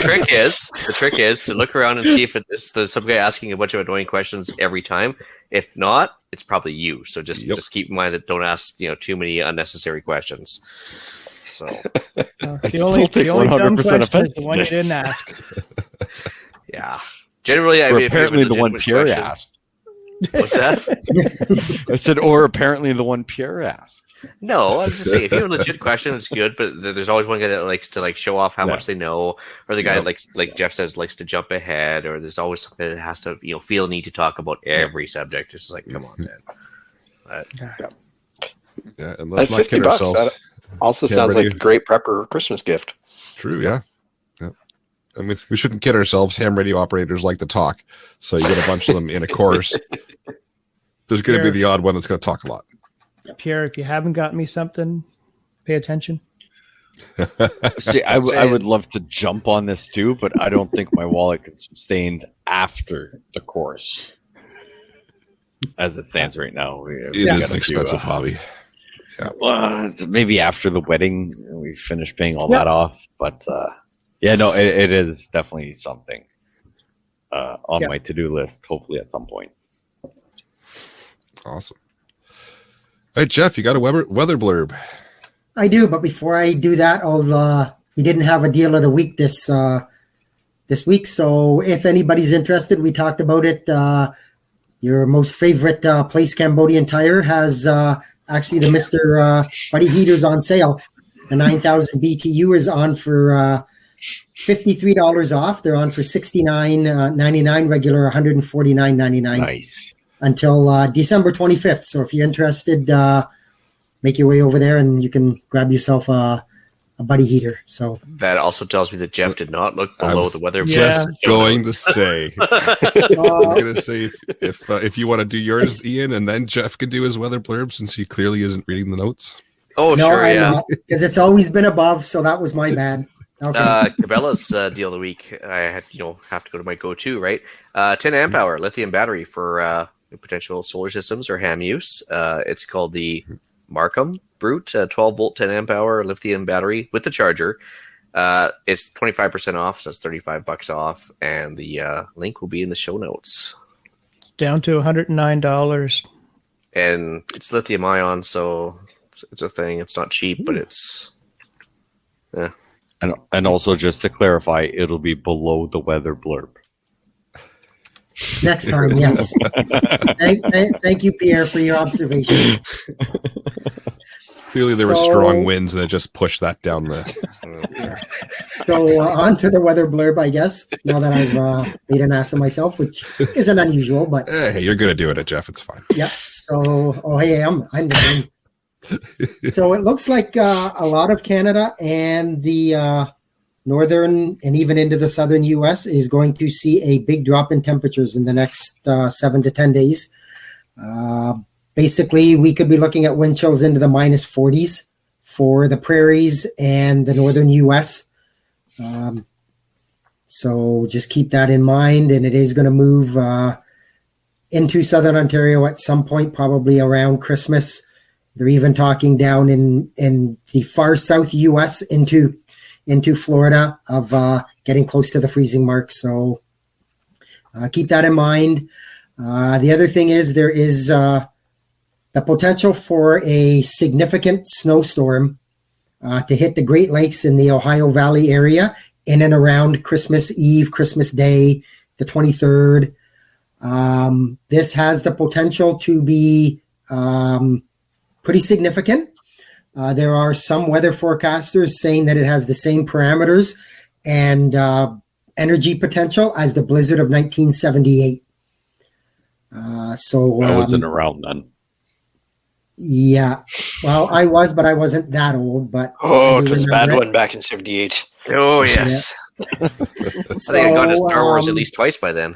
trick is to look around and see if there's some guy asking a bunch of annoying questions every time. If not, it's probably you. So just keep in mind that don't ask too many unnecessary questions. So the only dumb question is the one you didn't ask. Yeah, generally, apparently the one Pierre asked. What's that? I said, or apparently the one Pierre asked. No, I was just saying, if you have a legit question, it's good, but there's always one guy that likes to show off how much they know, or the guy that like Jeff says, likes to jump ahead, or there's always something that has to feel need to talk about every subject. It's like, come on, man. Yeah, and let's not kid ourselves. That also sounds like a great prepper Christmas gift. True, yeah. I mean, we shouldn't kid ourselves. Ham radio operators like to talk, so you get a bunch of them in a chorus. There's going to be the odd one that's going to talk a lot. Pierre, if you haven't got me something, pay attention. See, I would love to jump on this too, but I don't think my wallet can sustain after the course. As it stands right now. It is an expensive hobby. Yeah. Well, maybe after the wedding, we finish paying all that off. But it is definitely something on my to-do list, hopefully at some point. Awesome. All right, Jeff, you got a weather blurb. I do, but before I do that, we didn't have a deal of the week this week. So if anybody's interested, we talked about it. Your most favorite place, Cambodian Tire, has actually the Mr. Buddy heaters on sale. The 9,000 BTU is on for $53 off. They're on for $69.99, regular $149.99. Nice. Until December 25th. So if you're interested, make your way over there and you can grab yourself a Buddy heater. So that also tells me that Jeff did not look below the weather. Just going to say, I was going to say if you want to do yours, Ian, and then Jeff can do his weather blurb since he clearly isn't reading the notes. Oh, no, sure, yeah, because it's always been above, so that was my bad. Okay. Cabela's deal of the week. I had have to go to my go-to, right? 10 amp hour lithium battery for potential solar systems or ham use. It's called the Markham Brute 12 volt 10 amp hour lithium battery with the charger. It's 25% off, so it's $35 off, and the link will be in the show notes. Down to $109. And it's lithium ion, so it's a thing. It's not cheap, but it's And also, just to clarify, it'll be below the weather blurb. Next time, yes. Thank you, Pierre, for your observation. Clearly, there were strong winds, and it just pushed that down the. So on to the weather blurb, I guess. Now that I've made an ass of myself, which isn't unusual, but hey, you're good at doing it, Jeff. It's fine. Yeah. So, hey, I'm the same. So it looks like a lot of Canada and the northern and even into the southern U.S. is going to see a big drop in temperatures in the next 7 to 10 days. Basically, we could be looking at wind chills into the minus 40s for the prairies and the northern U.S. So just keep that in mind, and it is going to move into southern Ontario at some point, probably around Christmas. They're even talking down in the far south U.S. into Florida of getting close to the freezing mark. So keep that in mind. The other thing is there is the potential for a significant snowstorm to hit the Great Lakes in the Ohio Valley area in and around Christmas Eve, Christmas Day, the 23rd. This has the potential to be pretty significant. There are some weather forecasters saying that it has the same parameters and energy potential as the blizzard of 1978. So I wasn't around then. Yeah, well, I was, but I wasn't that old. But it was a bad one back in '78. Oh yes, yeah. I think I got to Star Wars at least twice by then.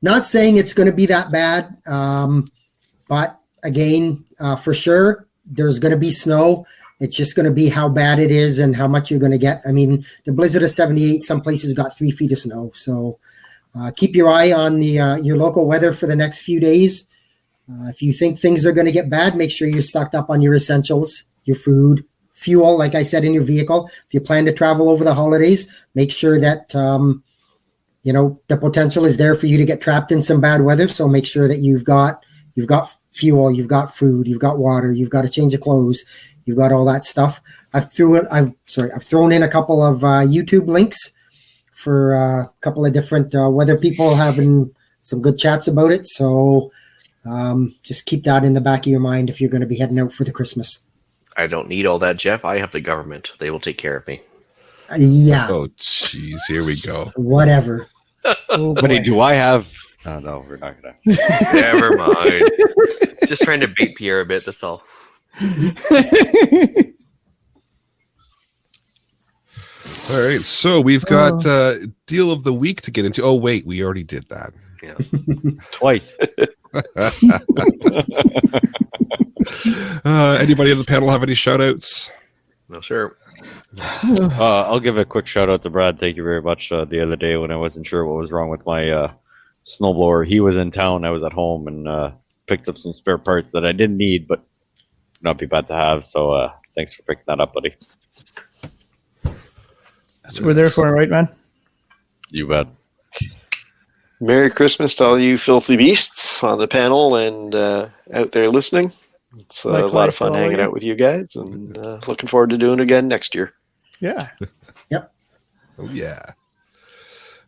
Not saying it's going to be that bad, but again, for sure, there's going to be snow. It's just going to be how bad it is and how much you're going to get. I mean, the blizzard of '78, some places got 3 feet of snow. So keep your eye on the your local weather for the next few days. If you think things are going to get bad, make sure you're stocked up on your essentials, your food, fuel, like I said, in your vehicle. If you plan to travel over the holidays, make sure that, the potential is there for you to get trapped in some bad weather. So make sure that you've got fuel, you've got food, you've got water, you've got a change of clothes, you've got all that stuff. I've thrown in a couple of YouTube links for a couple of different weather people having some good chats about it. So just keep that in the back of your mind if you're going to be heading out for the Christmas. I don't need all that, Jeff. I have the government. They will take care of me. Yeah. Oh, jeez. Here we go. Whatever. Buddy, do I have... Oh, no, we're not going to. Never mind. Just trying to bait Pierre a bit, that's all. All right, so we've got deal of the week to get into. Oh, wait, we already did that. Yeah. Twice. Anybody on the panel have any shout outs? No, sir. I'll give a quick shout out to Brad. Thank you very much. The other day when I wasn't sure what was wrong with my snowblower, he was in town. I was at hhome and picked up some spare parts that I didn't need, but not be bad to have. So thanks for picking that up, buddy. That's what we're there for, right, man? You bet. Merry Christmas to all you filthy beasts on the panel and out there listening. It's a lot of fun hanging out with you guys, and looking forward to doing it again next year. Yeah. Yep. Oh, yeah.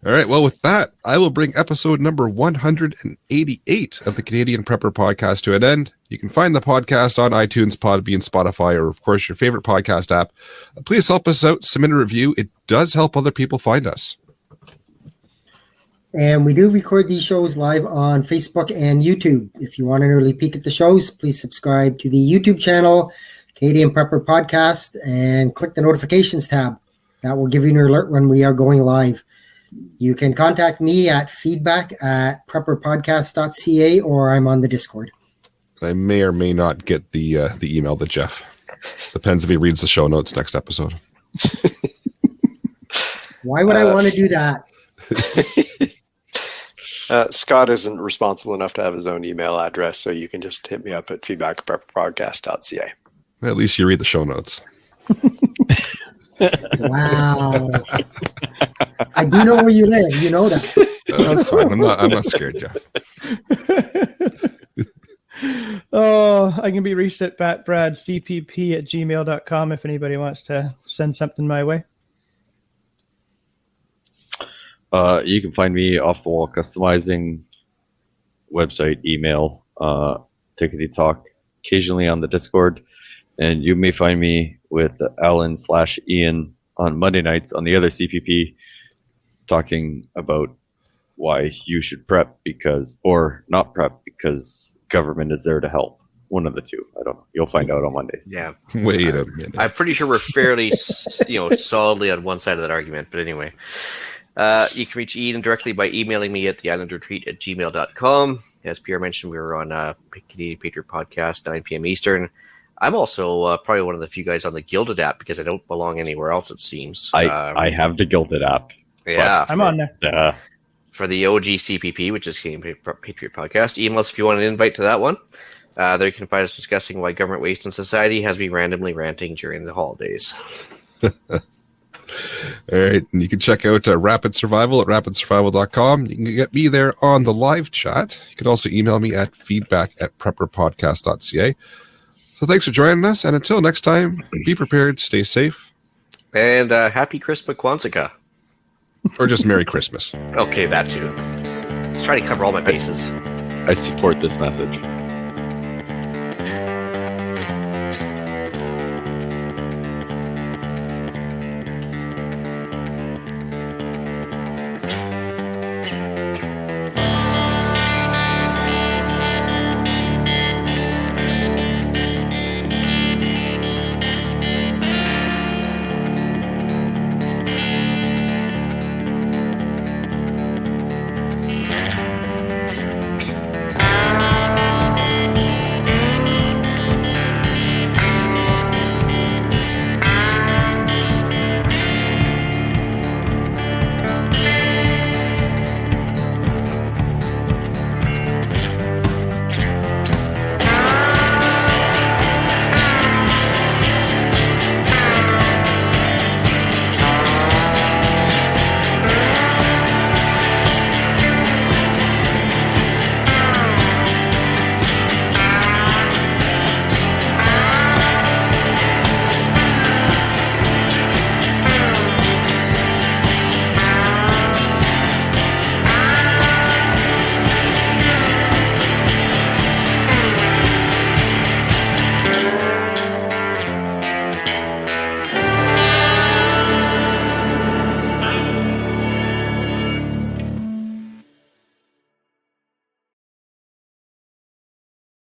All right. Well, with that, I will bring episode number 188 of the Canadian Prepper Podcast to an end. You can find the podcast on iTunes, Podbean, Spotify, or, of course, your favorite podcast app. Please help us out. Submit a review. It does help other people find us. And we do record these shows live on Facebook and YouTube. If you want an early peek at the shows, please subscribe to the YouTube channel, Canadian Prepper Podcast, and click the notifications tab. That will give you an alert when we are going live. You can contact me at feedback@prepperpodcast.ca, or I'm on the Discord. I may or may not get the email to Jeff. Depends if he reads the show notes next episode. Why would I want to do that? Scott isn't responsible enough to have his own email address, so you can just hit me up at feedback@prepperpodcast.ca. At least you read the show notes. Wow. I do know where you live. You know that. That's fine. I'm not scared, Jeff. Oh, I can be reached at bradcpp@gmail.com if anybody wants to send something my way. You can find me off the wall customizing, website, email, tickety talk, occasionally on the Discord, and you may find me with Alan/Ian on Monday nights on the other CPP, talking about why you should prep or not prep because government is there to help. One of the two. I don't know. You'll find out on Mondays. Yeah. Wait a minute. I'm pretty sure we're fairly, solidly on one side of that argument. But anyway, you can reach Ian directly by emailing me at theislandretreat@gmail.com. As Pierre mentioned, we were on Canadian Patriot Podcast, 9 p.m. Eastern. I'm also probably one of the few guys on the Gilded app because I don't belong anywhere else, it seems. I have the Gilded app. Yeah. I'm on there. For the OG CPP, which is Canadian Patriot Podcast. Email us if you want an invite to that one. There you can find us discussing why government waste in society has me randomly ranting during the holidays. All right. And you can check out Rapid Survival at rapidsurvival.com. You can get me there on the live chat. You can also email me at feedback@prepperpodcast.ca. So thanks for joining us. And until next time, be prepared, stay safe. And happy Christmas Kwanzaa. Or just Merry Christmas. Okay, that too. Let's try to cover all my bases. I support this message.